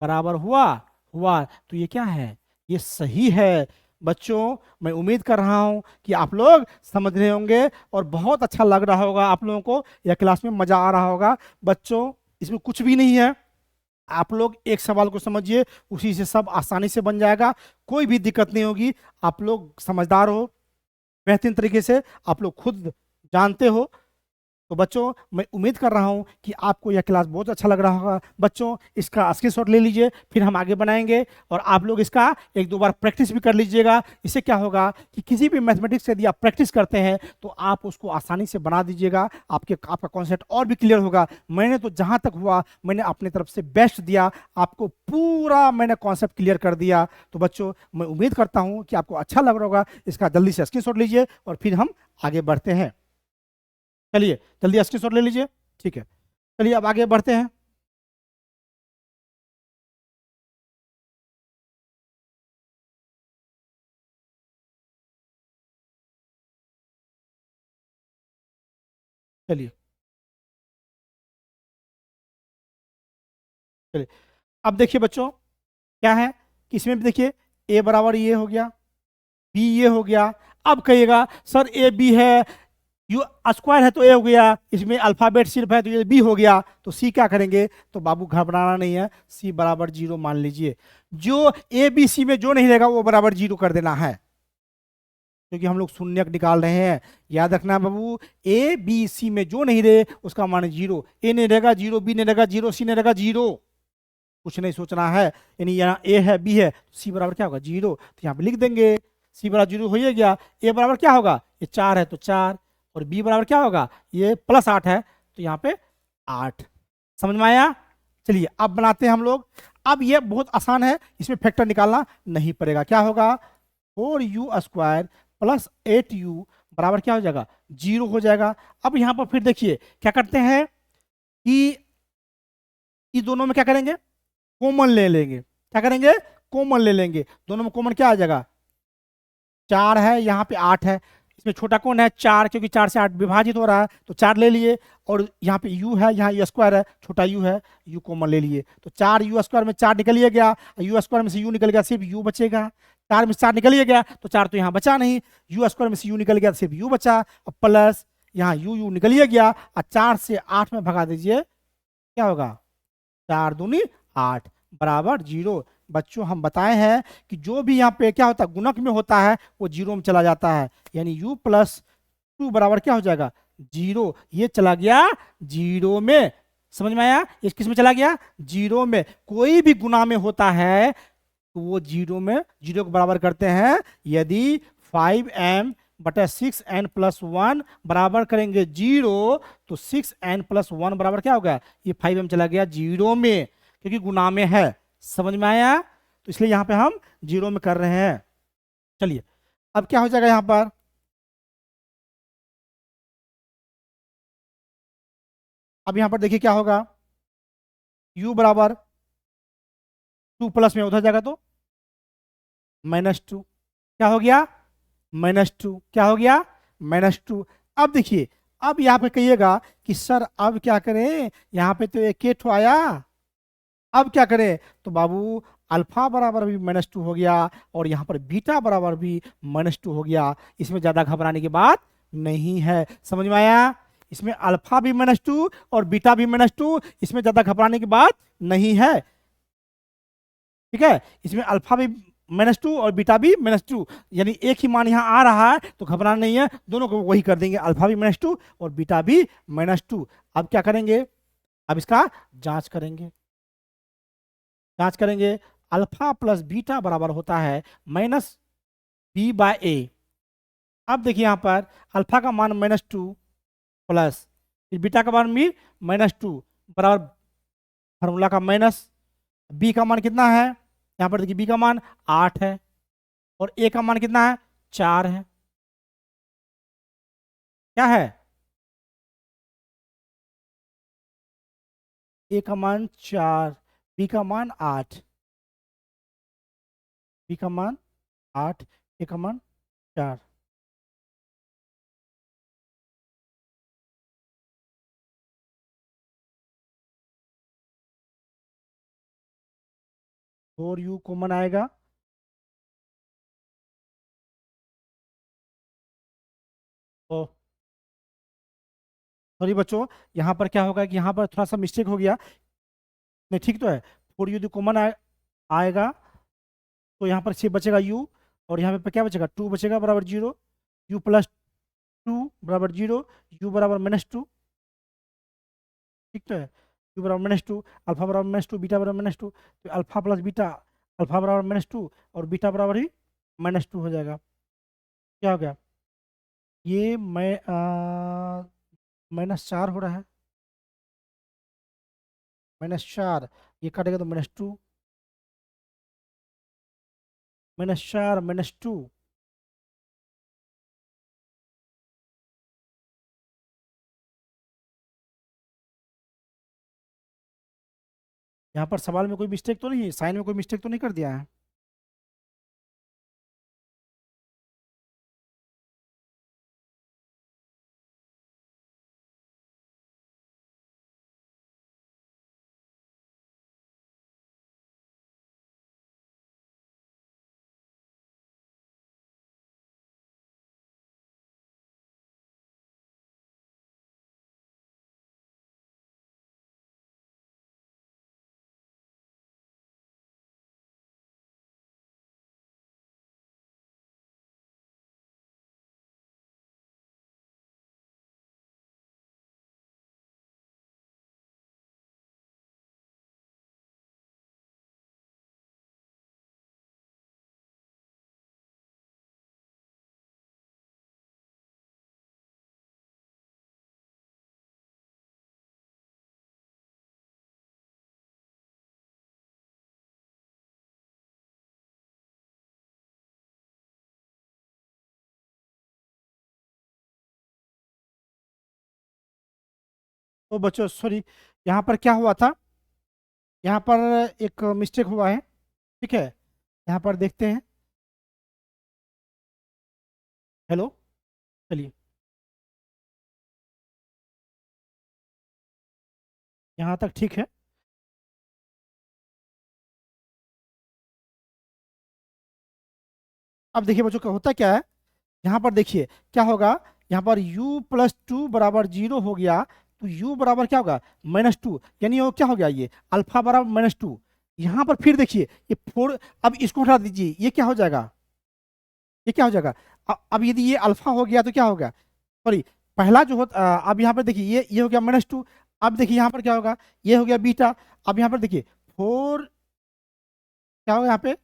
बराबर हुआ। तो ये क्या है, ये सही है। बच्चों मैं उम्मीद कर रहा हूं कि आप लोग समझ रहे होंगे और बहुत अच्छा लग रहा होगा आप लोगों को, यह क्लास में मजा आ रहा होगा। बच्चों इसमें कुछ भी नहीं है, आप लोग एक सवाल को समझिए, उसी से सब आसानी से बन जाएगा, कोई भी दिक्कत नहीं होगी। आप लोग समझदार हो, बेहतरीन तरीके से आप लोग खुद जानते हो। तो बच्चों मैं उम्मीद कर रहा हूं कि आपको यह क्लास बहुत अच्छा लग रहा होगा। बच्चों इसका स्क्रीनशॉट ले लीजिए, फिर हम आगे बनाएंगे, और आप लोग इसका 1 2 बार प्रैक्टिस भी कर लीजिएगा। इससे क्या होगा कि किसी भी मैथमेटिक्स यदि आप प्रैक्टिस करते हैं तो आप उसको आसानी से बना दीजिएगा, आपका कॉन्सेप्ट और भी क्लियर होगा। मैंने तो जहां तक हुआ मैंने अपनी तरफ से बेस्ट दिया, आपको पूरा मैंने कॉन्सेप्ट क्लियर कर दिया। तो बच्चों मैं उम्मीद करता हूँ कि आपको अच्छा लग रहा होगा। इसका जल्दी से स्क्रीनशॉट लीजिए और फिर हम आगे बढ़ते हैं। चलिए जल्दी स्क्रीनशॉट ले लीजिए, ठीक है। चलिए अब आगे बढ़ते हैं। चलिए चलिए अब देखिए बच्चों क्या है कि इसमें भी देखिए a बराबर ये हो गया, b ये हो गया। अब कहिएगा सर a b है, यू स्क्वायर है तो a हो गया, इसमें अल्फाबेट सिर्फ है तो ये b हो गया, तो c क्या करेंगे। तो बाबू घबराना नहीं है, c बराबर 0 मान लीजिए। जो a b c में जो नहीं रहेगा वो बराबर 0 कर देना है, क्योंकि हम लोग शून्यक निकाल रहे हैं। याद रखना बाबू, ए बी सी में जो नहीं रहे उसका मान 0, ए नहीं रहेगा 0, बी नहीं रहेगा 0, सी नहीं रहेगा 0, कुछ नहीं सोचना है। यानी यहाँ ए है बी है, सी बराबर क्या होगा 0, तो यहाँ पे लिख देंगे सी बराबर 0 हो ही गया। ए बराबर क्या होगा, ये 4 है तो 4, और बी बराबर क्या होगा, ये +8 है तो यहाँ पे 8। समझ में आया। चलिए अब बनाते हैं हम लोग। अब ये बहुत आसान है, इसमें फैक्टर निकालना नहीं पड़ेगा। क्या होगा 4u² + 8u बराबर क्या हो जाएगा 0 हो जाएगा। अब यहाँ पर फिर देखिए क्या करते हैं कि दोनों में क्या करेंगे, कॉमन ले लेंगे। क्या करेंगे, कॉमन ले लेंगे। दोनों में कॉमन क्या आ जाएगा, 4 है, यहाँ पे 8 है। इसमें छोटा कौन है 4, क्योंकि 4 से 8 विभाजित हो रहा है तो 4 ले लिए। और यहाँ पे u है, यहाँ u² है, छोटा u है, u कॉमन ले लिए। तो 4u² में 4 निकल गया, u² में से u निकल गया, सिर्फ u बचेगा। 4 में से 4 निकल गया तो 4 तो यहाँ बचा नहीं, u² में से u निकल गया तो सिर्फ u बचा, और प्लस यहाँ u निकल गया, और 4 से 8 में भगा दीजिए, क्या होगा 4 दूनी 8 बराबर 0। बच्चों हम बताए हैं कि जो भी यहाँ पे क्या होता है गुणक में होता है वो 0 में चला जाता है, यानी u + 2 बराबर क्या हो जाएगा 0, ये चला गया 0 में। समझ में आया, इस किस में चला गया 0 में। कोई भी गुना में होता है तो वो 0 में 0 को बराबर करते हैं। यदि 5m/6n + 1 बराबर करेंगे 0, तो 6n + 1 बराबर क्या होगा, ये 5m चला गया 0 में, क्योंकि गुना में है। समझ में आया। तो इसलिए यहाँ पे हम 0 में कर रहे हैं। चलिए अब क्या हो जाएगा यहाँ पर, अब यहाँ पर देखिए क्या होगा, u बराबर 2 प्लस में उधर जाएगा तो -2, क्या हो गया -2, क्या हो गया -2। अब देखिए, अब यहाँ पे कहिएगा कि सर अब क्या करें, यहाँ पे तो एक ठो आया, अब क्या करें, तो बाबू अल्फा बराबर भी -2 हो गया और यहाँ पर बीटा बराबर भी -2 हो गया। इसमें ज्यादा घबराने की बात नहीं है, समझ में आया। इसमें अल्फा भी -2 और बीटा भी -2, इसमें ज्यादा घबराने की बात नहीं है, ठीक है। इसमें अल्फा भी -2 और बीटा भी -2, यानी एक ही मान यहाँ आ रहा है तो घबराना नहीं है, दोनों को वही कर देंगे, अल्फा भी -2 और बीटा भी -2। अब क्या करेंगे, अब इसका जांच करेंगे, जांच करेंगे। अल्फा प्लस बीटा बराबर होता है -b/a। अब देखिए यहाँ पर अल्फा का मान -2 प्लस फिर बीटा का मान भी -2 बराबर फार्मूला का माइनस, बी का मान कितना है, यहाँ पर देखिए बी का मान 8 है और ए का मान कितना है 4 है, क्या है, ए का मान 4, बी का मान 8, बी का मान 8, ए का मान 4। और यू कॉमन आएगा, तो सॉरी बच्चों, यहाँ पर क्या होगा कि यहाँ पर थोड़ा सा मिस्टेक हो गया, नहीं ठीक तो है, फोर यू कॉमन आएगा तो यहाँ पर 6 बचेगा u, और यहाँ पे क्या बचेगा 2 बचेगा बराबर 0, u प्लस 2 बराबर 0, u बराबर -2, ठीक तो है, u बराबर -2, अल्फा बराबर -2, बीटा बराबर -2, तो अल्फा प्लस बीटा, अल्फा बराबर -2 और बीटा बराबर ही -2 हो जाएगा। क्या हो गया, ये मैं -4 हो रहा है, -4, ये काटेगा तो -2, -4 -2, यहाँ पर सवाल में कोई मिस्टेक तो नहीं है, साइन में कोई मिस्टेक तो नहीं कर दिया है। तो बच्चों सॉरी, यहाँ पर क्या हुआ था, यहाँ पर एक मिस्टेक हुआ है, ठीक है। यहाँ पर देखते हैं, हेलो, चलिए यहाँ तक ठीक है। अब देखिए बच्चों का होता क्या है, यहाँ पर देखिए क्या होगा, यहाँ पर u प्लस 2 बराबर 0 हो गया, तो u बराबर क्या होगा -2, यानी वो क्या हो गया, ये अल्फा बराबर -2। यहाँ पर फिर देखिए ये 4, अब इसको हटा दीजिए, ये क्या हो जाएगा, ये क्या हो जाएगा, अब यदि ये अल्फा हो गया तो क्या होगा, सॉरी पहला जो होता, अब यहाँ पर देखिए ये हो गया -2, अब देखिए यहाँ पर क्या होगा, ये हो गया बीटा, अब यहाँ पर देखिए 4, क्या होगा यहाँ पे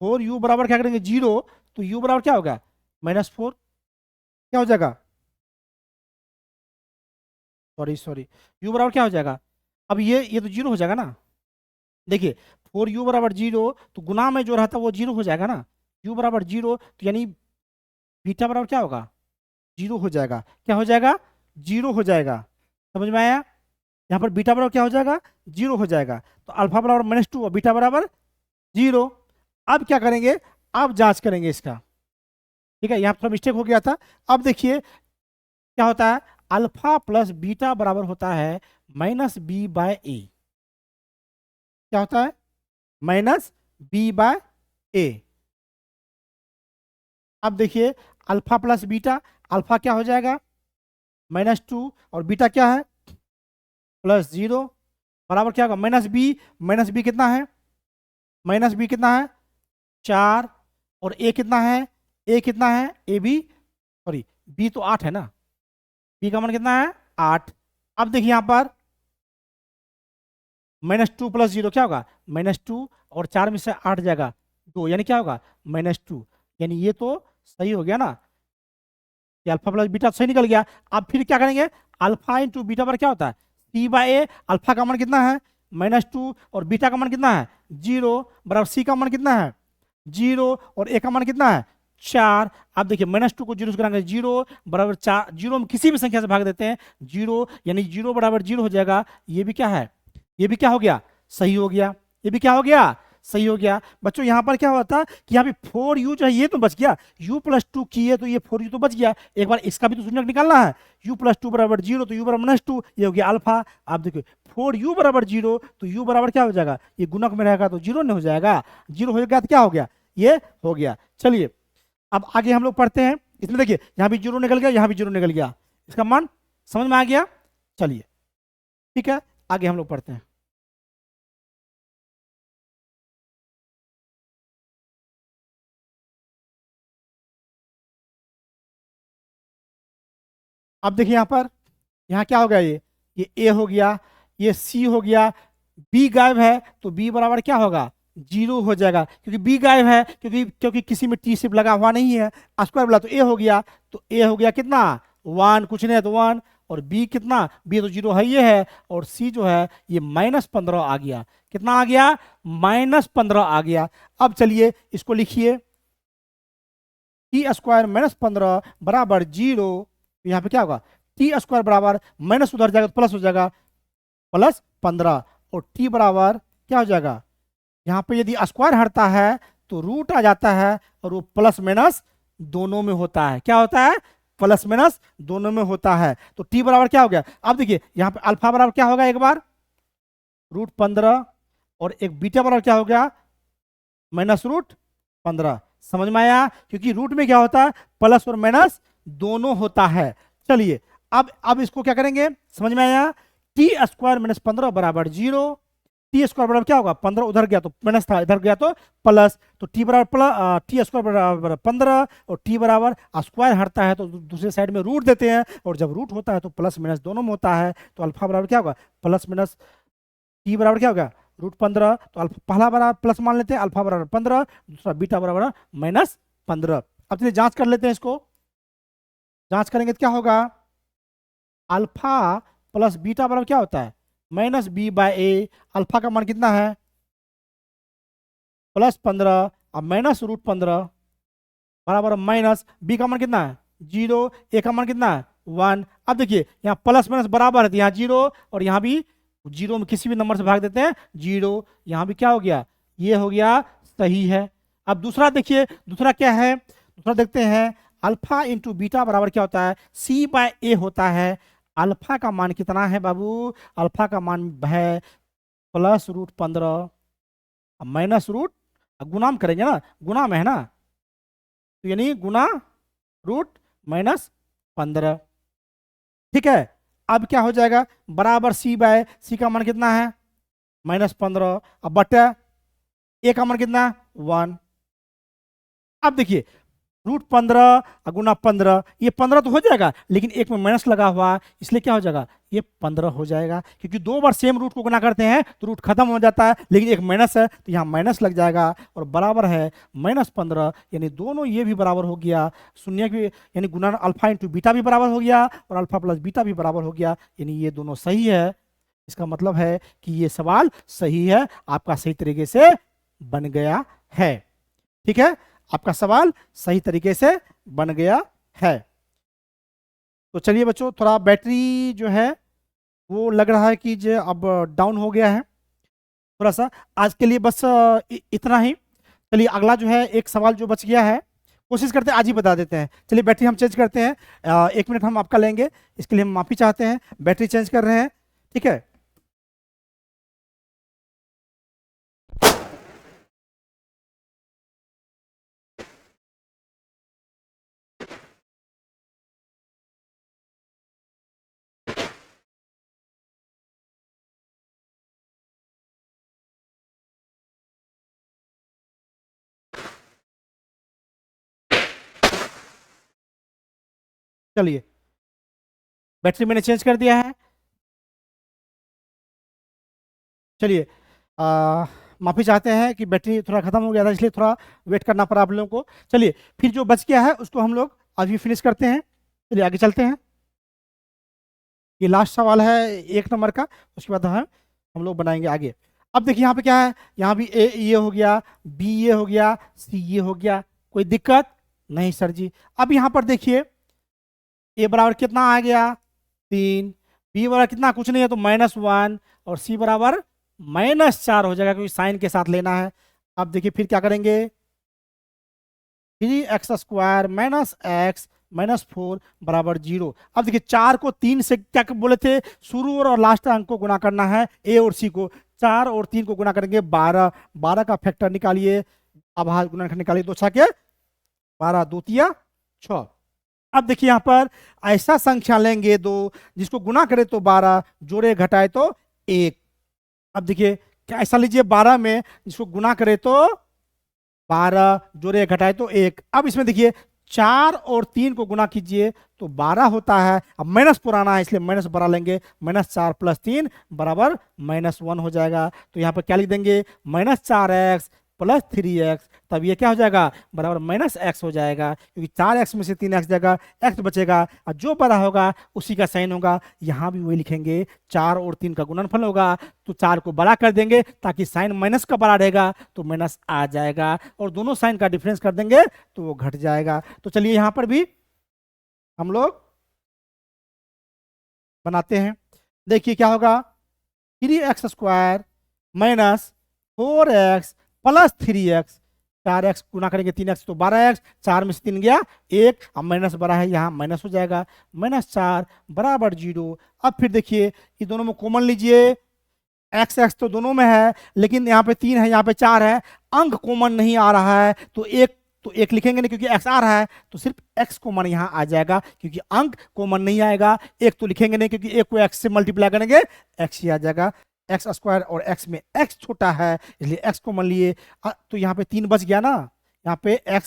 4u बराबर क्या करेंगे 0, तो u बराबर क्या होगा -4, क्या हो जाएगा, सॉरी सॉरी, u बराबर क्या हो जाएगा, अब ये तो 0 हो जाएगा ना, देखिए 4u बराबर 0, तो गुना में जो रहता है वो 0 हो जाएगा ना, u बराबर 0, तो यानी बीटा बराबर क्या होगा, 0 हो जाएगा। क्या हो जाएगा, 0 हो जाएगा। समझ में आया, यहाँ पर बीटा बराबर क्या हो जाएगा, 0 हो जाएगा। तो अल्फा बराबर -2 और बीटा बराबर 0। अब क्या करेंगे, अब जांच करेंगे इसका। ठीक है, यहाँ पर थोड़ा मिस्टेक हो गया था। अब देखिए क्या होता है, अल्फा प्लस बीटा बराबर होता है -b/a। क्या होता है, -b/a। अब देखिए अल्फा प्लस बीटा, अल्फा क्या हो जाएगा -2 और बीटा क्या है +0, बराबर क्या होगा -b। -b कितना है, -b कितना है 4, और a कितना है, a कितना है, a b, सॉरी b तो 8 है ना, b का मान कितना है 8। अब देखिए यहाँ पर -2 + 0 क्या होगा -2, और 4 में से 8 जाएगा 2, यानी क्या होगा -2। यानी ये तो सही हो गया ना, ये अल्फा प्लस बीटा सही निकल गया। अब फिर क्या करेंगे, अल्फा इंटू बीटा पर क्या होता है c/a। अल्फा का मान कितना है -2, और बीटा का मान कितना है 0, बराबर c का मान कितना है 0, और a का मान कितना है 4। अब देखिए -2 को 0 से कराएंगे 0 बराबर 4, 0 हम किसी भी संख्या से भाग देते हैं 0, यानी 0 बराबर 0 हो जाएगा। ये भी क्या है, ये भी क्या हो गया, सही हो गया। ये भी क्या हो गया, सही हो गया। बच्चों यहाँ पर क्या होता कि यहाँ पे 4u जो है ये तो बच गया, u+2 किए तो ये 4u तो बच गया। एक बार इसका भी तो शून्यक निकालना है, u+2 बराबर 0, तो u बराबर -2, ये हो गया अल्फा। आप देखिए 4u बराबर 0, तो u बराबर क्या हो जाएगा, ये गुणक में रहेगा तो 0 नहीं हो जाएगा, 0 हो गया तो क्या हो गया, ये हो गया। चलिए अब आगे हम लोग पढ़ते हैं। इसमें देखिए यहाँ भी 0 निकल गया, यहाँ भी 0 निकल गया, इसका मान समझ में आ गया। चलिए ठीक है, आगे हम लोग पढ़ते हैं। अब देखिए यहाँ पर, यहाँ क्या हो गया, ये ए हो गया, ये सी हो गया, बी गायब है तो बी बराबर क्या होगा 0 हो जाएगा, क्योंकि बी गायब है, क्योंकि क्योंकि किसी में टी सिर्फ लगा हुआ नहीं है। स्क्वायर बोला तो ए हो गया, तो ए हो गया कितना 1, कुछ नहीं है तो 1, और बी कितना, बी तो 0 है ये है, और सी जो है ये -15 आ गया। कितना आ गया, -15 आ गया। अब चलिए इसको लिखिए, t² - 15 बराबर 0। यहाँ पे क्या होगा, t² बराबर माइनस उधर जाएगा तो प्लस हो जाएगा, +15, और t बराबर क्या हो जाएगा, यहाँ पे यदि स्क्वायर हटता है तो रूट आ जाता है, और वो प्लस माइनस दोनों में होता है। क्या होता है, प्लस माइनस दोनों में होता है। तो t बराबर क्या हो गया, अब देखिए यहाँ पे अल्फा बराबर क्या होगा, एक बार √15, और एक बीटा बराबर क्या हो गया -√15। समझ में आया, क्योंकि रूट में क्या होता है प्लस और माइनस दोनों होता है। चलिए अब इसको क्या करेंगे, समझ में आया, t² - 15 बराबर 0। t² बराबर क्या होगा 15, उधर गया तो माइनस था, इधर गया तो प्लस, तो t बराबर t² बराबर 15, और t बराबर स्क्वायर हटता है तो दूसरे साइड में रूट देते हैं, और जब रूट होता है तो प्लस माइनस दोनों में होता है। तो अल्फा बराबर क्या होगा प्लस माइनस, t बराबर क्या होगा √15, तो अल्फा पहला बराबर प्लस मान लेते हैं, अल्फा बराबर 15, दूसरा बीटा बराबर -15। अब चलिए जांच कर लेते हैं इसको। जांच करेंगे तो क्या होगा, अल्फा प्लस बीटा बराबर क्या होता है -b/a। अल्फा का मान कितना है +15, अब -√15 बराबर माइनस, बी का मान कितना है 0, ए का मान कितना है 1। अब देखिए यहाँ प्लस माइनस बराबर है, तो यहाँ 0, और यहाँ भी 0 में किसी भी नंबर से भाग देते हैं 0। यहाँ भी क्या हो गया, ये हो गया सही है। अब दूसरा देखिए, दूसरा क्या है, दूसरा देखते हैं, अल्फा इंटू बीटा बराबर क्या होता है c/a होता है। अल्फा का मान कितना है बाबू, अल्फा का मान है +√15 माइनस रूट, गुना में करेंगे ना, गुना में है ना, तो यानी गुना √-15। ठीक है, अब क्या हो जाएगा बराबर c/c का मान कितना है -15, अब बटा a का मान कितना है 1। अब देखिए √15 गुना 15, ये 15 तो हो जाएगा, लेकिन एक में माइनस लगा हुआ है, इसलिए क्या हो जाएगा ये 15 हो जाएगा, क्योंकि 2 बार सेम रूट को गुना करते हैं तो रूट खत्म हो जाता है, लेकिन एक माइनस है तो यहाँ माइनस लग जाएगा, और बराबर है -15, यानी दोनों ये भी बराबर हो गया, शून्य भी, यानी गुना अल्फा इंटू बीटा भी बराबर हो गया, और अल्फा प्लस बीटा भी बराबर हो गया, यानी ये दोनों सही है। इसका मतलब है कि ये सवाल सही है, आपका सही तरीके से बन गया है। ठीक है, आपका सवाल सही तरीके से बन गया है। तो चलिए बच्चों, थोड़ा बैटरी जो है वो लग रहा है कि जो अब डाउन हो गया है थोड़ा सा। आज के लिए बस इतना ही। चलिए अगला जो है एक सवाल जो बच गया है, कोशिश करते हैं आज ही बता देते हैं। चलिए बैटरी हम चेंज करते हैं, 1 मिनट हम आपका लेंगे, इसके लिए हम माफी चाहते हैं। बैटरी चेंज कर रहे हैं, ठीक है। चलिए बैटरी मैंने चेंज कर दिया है। चलिए माफी चाहते हैं कि बैटरी थोड़ा खत्म हो गया था, इसलिए थोड़ा वेट करना पड़ा आप लोगों को। चलिए फिर जो बच गया है उसको हम लोग आज भी फिनिश करते हैं। चलिए आगे चलते हैं। ये लास्ट सवाल है 1 नंबर का, उसके बाद हम लोग बनाएंगे आगे। अब देखिए यहाँ पे क्या है, यहाँ भी ए ये हो गया, बी ये हो गया, सी ये हो गया, कोई दिक्कत नहीं सर जी। अब यहाँ पर देखिए ए बराबर कितना आ गया 3, बी बराबर कितना कुछ नहीं है तो -1, और सी बराबर -4 हो जाएगा क्योंकि साइन के साथ लेना है। अब देखिए फिर क्या करेंगे, 3x² -x-4 बराबर 0। अब देखिए 4 को 3 से क्या बोले थे, शुरू और लास्ट अंक को गुना करना है, ए और सी को। 4 और 3 को गुना करेंगे 12, 12 का फैक्टर निकालिए, आभाज्य गुणनखंड निकालिए, 2 छके 12, 2 तिया 6। अब देखिए यहाँ पर ऐसा संख्या लेंगे दो जिसको गुना करे तो 12, जोड़े घटाए तो 1। अब देखिए क्या ऐसा लीजिए 12 में जिसको गुना करे तो 12, जोड़े घटाए तो 1। अब इसमें देखिए 4 और 3 को गुना कीजिए तो 12 होता है। अब माइनस पुराना है इसलिए माइनस बड़ा लेंगे, -4 + 3 बराबर -1 हो जाएगा। तो यहाँ पर क्या लिख देंगे, -4x + 3x, तब ये क्या हो जाएगा, बराबर -x हो जाएगा, क्योंकि 4x में से 3x जाएगा, x बचेगा, और जो बड़ा होगा उसी का साइन होगा। यहाँ भी वही लिखेंगे, 4 और 3 का गुणनफल होगा तो 4 को बड़ा कर देंगे ताकि साइन माइनस का बड़ा रहेगा तो माइनस आ जाएगा, और दोनों साइन का डिफरेंस कर देंगे तो वो घट जाएगा। तो चलिए यहाँ पर भी हम लोग बनाते हैं। देखिए क्या होगा, 3x² -4x + 3x, 4x गुना करेंगे 3x तो 12x, 4 में से 3 गया 1, अब माइनस बड़ा है यहाँ माइनस हो जाएगा, -4 बराबर 0। अब फिर देखिए ये दोनों में कॉमन लीजिए, x तो दोनों में है लेकिन यहाँ पे 3 है यहाँ पे 4 है, अंक कॉमन नहीं आ रहा है तो एक लिखेंगे नहीं क्योंकि x आ रहा है, तो सिर्फ x कॉमन यहाँ आ जाएगा क्योंकि अंक कॉमन नहीं आएगा। एक तो लिखेंगे नहीं क्योंकि एक को x से मल्टीप्लाई करेंगे x ही आ जाएगा, x² और x में x छोटा है इसलिए x कॉमन लिए। तो यहाँ पे 3 बच गया ना, यहाँ पे x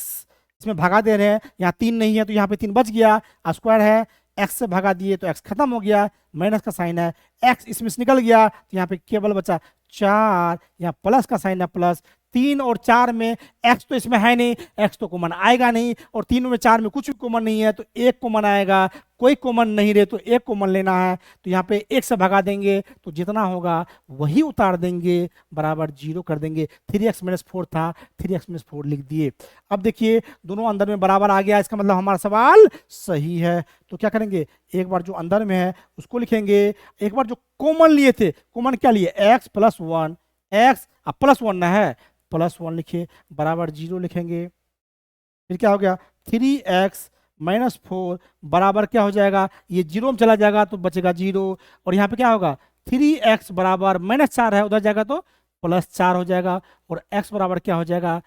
इसमें भगा दे रहे हैं, यहाँ 3 नहीं है तो यहाँ पे 3 बच गया, स्क्वायर है, x से भगा दिए तो x खत्म हो गया, माइनस का साइन है, x इसमें से निकल गया तो यहाँ पे केवल बचा 4, यहाँ प्लस का साइन है प्लस, 3 और 4 में x तो इसमें है नहीं, x तो कॉमन आएगा नहीं, और 3 में 4 में कुछ भी कॉमन नहीं है तो 1 कॉमन आएगा, कोई कॉमन नहीं रहे तो 1 कॉमन लेना है, तो यहाँ पे 1 से भगा देंगे तो जितना होगा वही उतार देंगे, बराबर 0 कर देंगे। 3x - 4 था, 3x - 4 लिख दिए। अब देखिए दोनों अंदर में बराबर आ गया, इसका मतलब हमारा सवाल सही है। तो क्या करेंगे, एक बार जो अंदर में है उसको लिखेंगे, एक बार जो कॉमन लिए थे, कॉमन क्या लिए, x + 1, x अब +1 ना है, +1 लिखिए, बराबर 0 लिखेंगे। फिर क्या हो गया, 3x - 4 बराबर क्या हो जाएगा, ये 0 में चला जाएगा तो बचेगा 0, और यहाँ पे क्या होगा, 3x बराबर -4 है, उधर जाएगा तो +4 हो जाएगा, और x बराबर क्या हो जाएगा,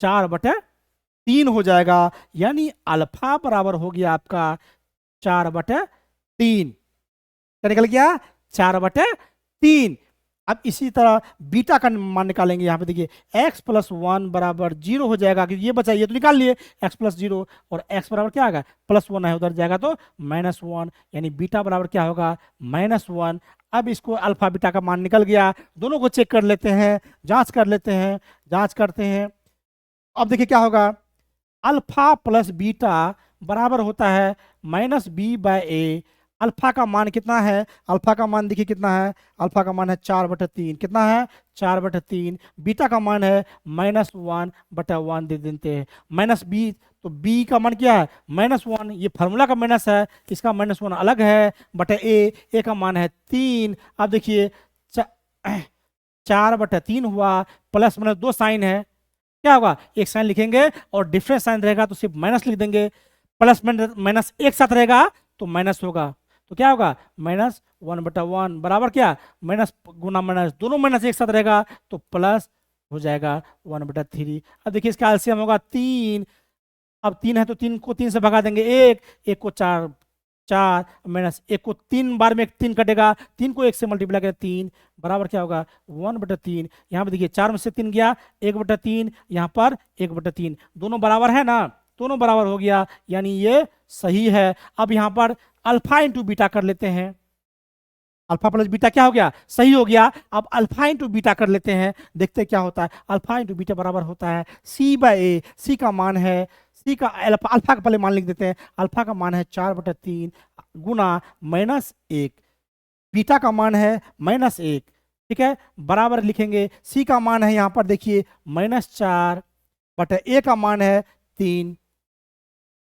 4/3 हो जाएगा, यानी अल्फा बराबर हो गया आपका 4/3। क्या निकल गया, 4/3। अब इसी तरह बीटा का मान निकालेंगे, यहाँ पे देखिए x + 1 बराबर 0 हो जाएगा, क्योंकि ये बचा ये तो निकाल लिए, x + 0, और x बराबर क्या आएगा, +1 है, उधर जाएगा तो -1, यानी बीटा बराबर क्या होगा, -1। अब इसको अल्फा बीटा का मान निकल गया, दोनों को चेक कर लेते हैं, जांच कर लेते हैं, जांच करते हैं। अब देखिए क्या होगा, अल्फा + बीटा बराबर होता है -b/a, अल्फा का मान कितना है, अल्फा का मान देखिए कितना है, अल्फा का मान है 4/3, कितना है 4/3। बीटा का मान है -1/1 दे देते हैं, माइनस बी, तो बी का मान क्या है -1, ये फार्मूला का माइनस है, इसका -1 अलग है, बटा ए का मान है 3। अब देखिए 4/3 हुआ, प्लस माइनस दो साइन है, क्या होगा एक साइन लिखेंगे और डिफरेंस साइन रहेगा तो सिर्फ माइनस लिख देंगे, प्लस माइनस एक साथ रहेगा तो माइनस होगा, तो क्या होगा -1/1 बराबर क्या, माइनस गुना माइनस, दोनों माइनस एक साथ रहेगा तो प्लस हो जाएगा 1/3। अब देखिए इसका एलसीएम होगा 3, अब 3 है तो 3 को 3 से भगा देंगे, एक को 4, 4 माइनस एक को 3 बार में 3 कटेगा, 3 को 1 से मल्टीप्लाई करें 3, बराबर क्या होगा 1/3। यहाँ पे देखिए 4 में से 3 गया, 1/3, यहाँ पर 1/3, दोनों बराबर है ना, दोनों बराबर हो गया, यानी ये सही है। अब यहाँ पर अल्फा इंटू बीटा कर लेते हैं, अल्फा प्लस बीटा क्या हो गया सही हो गया। अब अल्फा इंटू बीटा कर लेते हैं, देखते हैं क्या होता है। अल्फा इंटू बीटा बराबर होता है C/A, सी का मान है, सी का अल्फा का पहले मान लिख देते हैं, अल्फा का मान है 4/3 गुना -1, बीटा का मान है -1, ठीक है, बराबर लिखेंगे, सी का मान है यहाँ पर देखिए -4/A का मान है 3।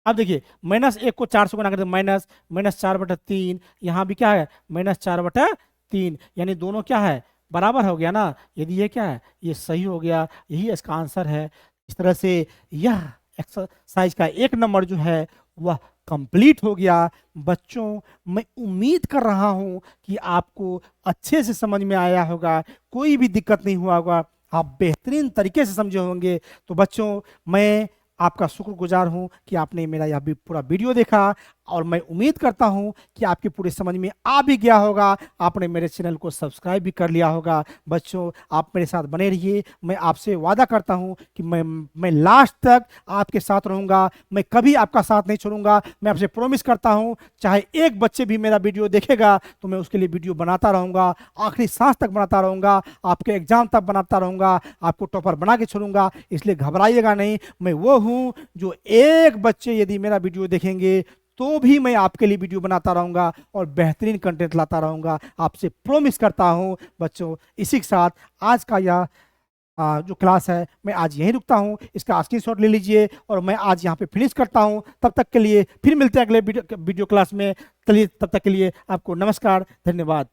अब देखिए -1 को 4 से गुना करते -4/3, यहाँ भी क्या है -4/3, यानी दोनों क्या है बराबर हो गया ना, यदि ये क्या है ये सही हो गया, यही इसका आंसर है। इस तरह से यह एक्सरसाइज का 1 नंबर जो है वह कंप्लीट हो गया। बच्चों मैं उम्मीद कर रहा हूं कि आपको अच्छे से समझ में आया होगा, कोई भी दिक्कत नहीं हुआ होगा, आप बेहतरीन तरीके से समझे होंगे। तो बच्चों मैं आपका शुक्रगुजार हूं कि आपने मेरा यह भी पूरा वीडियो देखा, और मैं उम्मीद करता हूं कि आपके पूरे समझ में आ भी गया होगा, आपने मेरे चैनल को सब्सक्राइब भी कर लिया होगा। बच्चों आप मेरे साथ बने रहिए, मैं आपसे वादा करता हूं कि मैं लास्ट तक आपके साथ रहूंगा, मैं कभी आपका साथ नहीं छोड़ूंगा। मैं आपसे प्रॉमिस करता हूं चाहे एक बच्चे भी मेरा वीडियो देखेगा तो मैं उसके लिए वीडियो बनाता रहूंगा, आखिरी सांस तक बनाता रहूंगा, आपके एग्जाम तक बनाता रहूंगा, आपको टॉपर बना के छोड़ूंगा। इसलिए घबराइएगा नहीं, मैं वो हूं जो एक बच्चे यदि मेरा वीडियो देखेंगे तो भी मैं आपके लिए वीडियो बनाता रहूंगा और बेहतरीन कंटेंट लाता रहूंगा, आपसे प्रॉमिस करता हूं। बच्चों इसी के साथ आज का यह जो क्लास है मैं आज यहीं रुकता हूं, इसका स्क्रीनशॉट ले लीजिए और मैं आज यहां पे फिनिश करता हूं। तब तक के लिए फिर मिलते हैं अगले वीडियो क्लास में, चलिए तब तक के लिए आपको नमस्कार, धन्यवाद।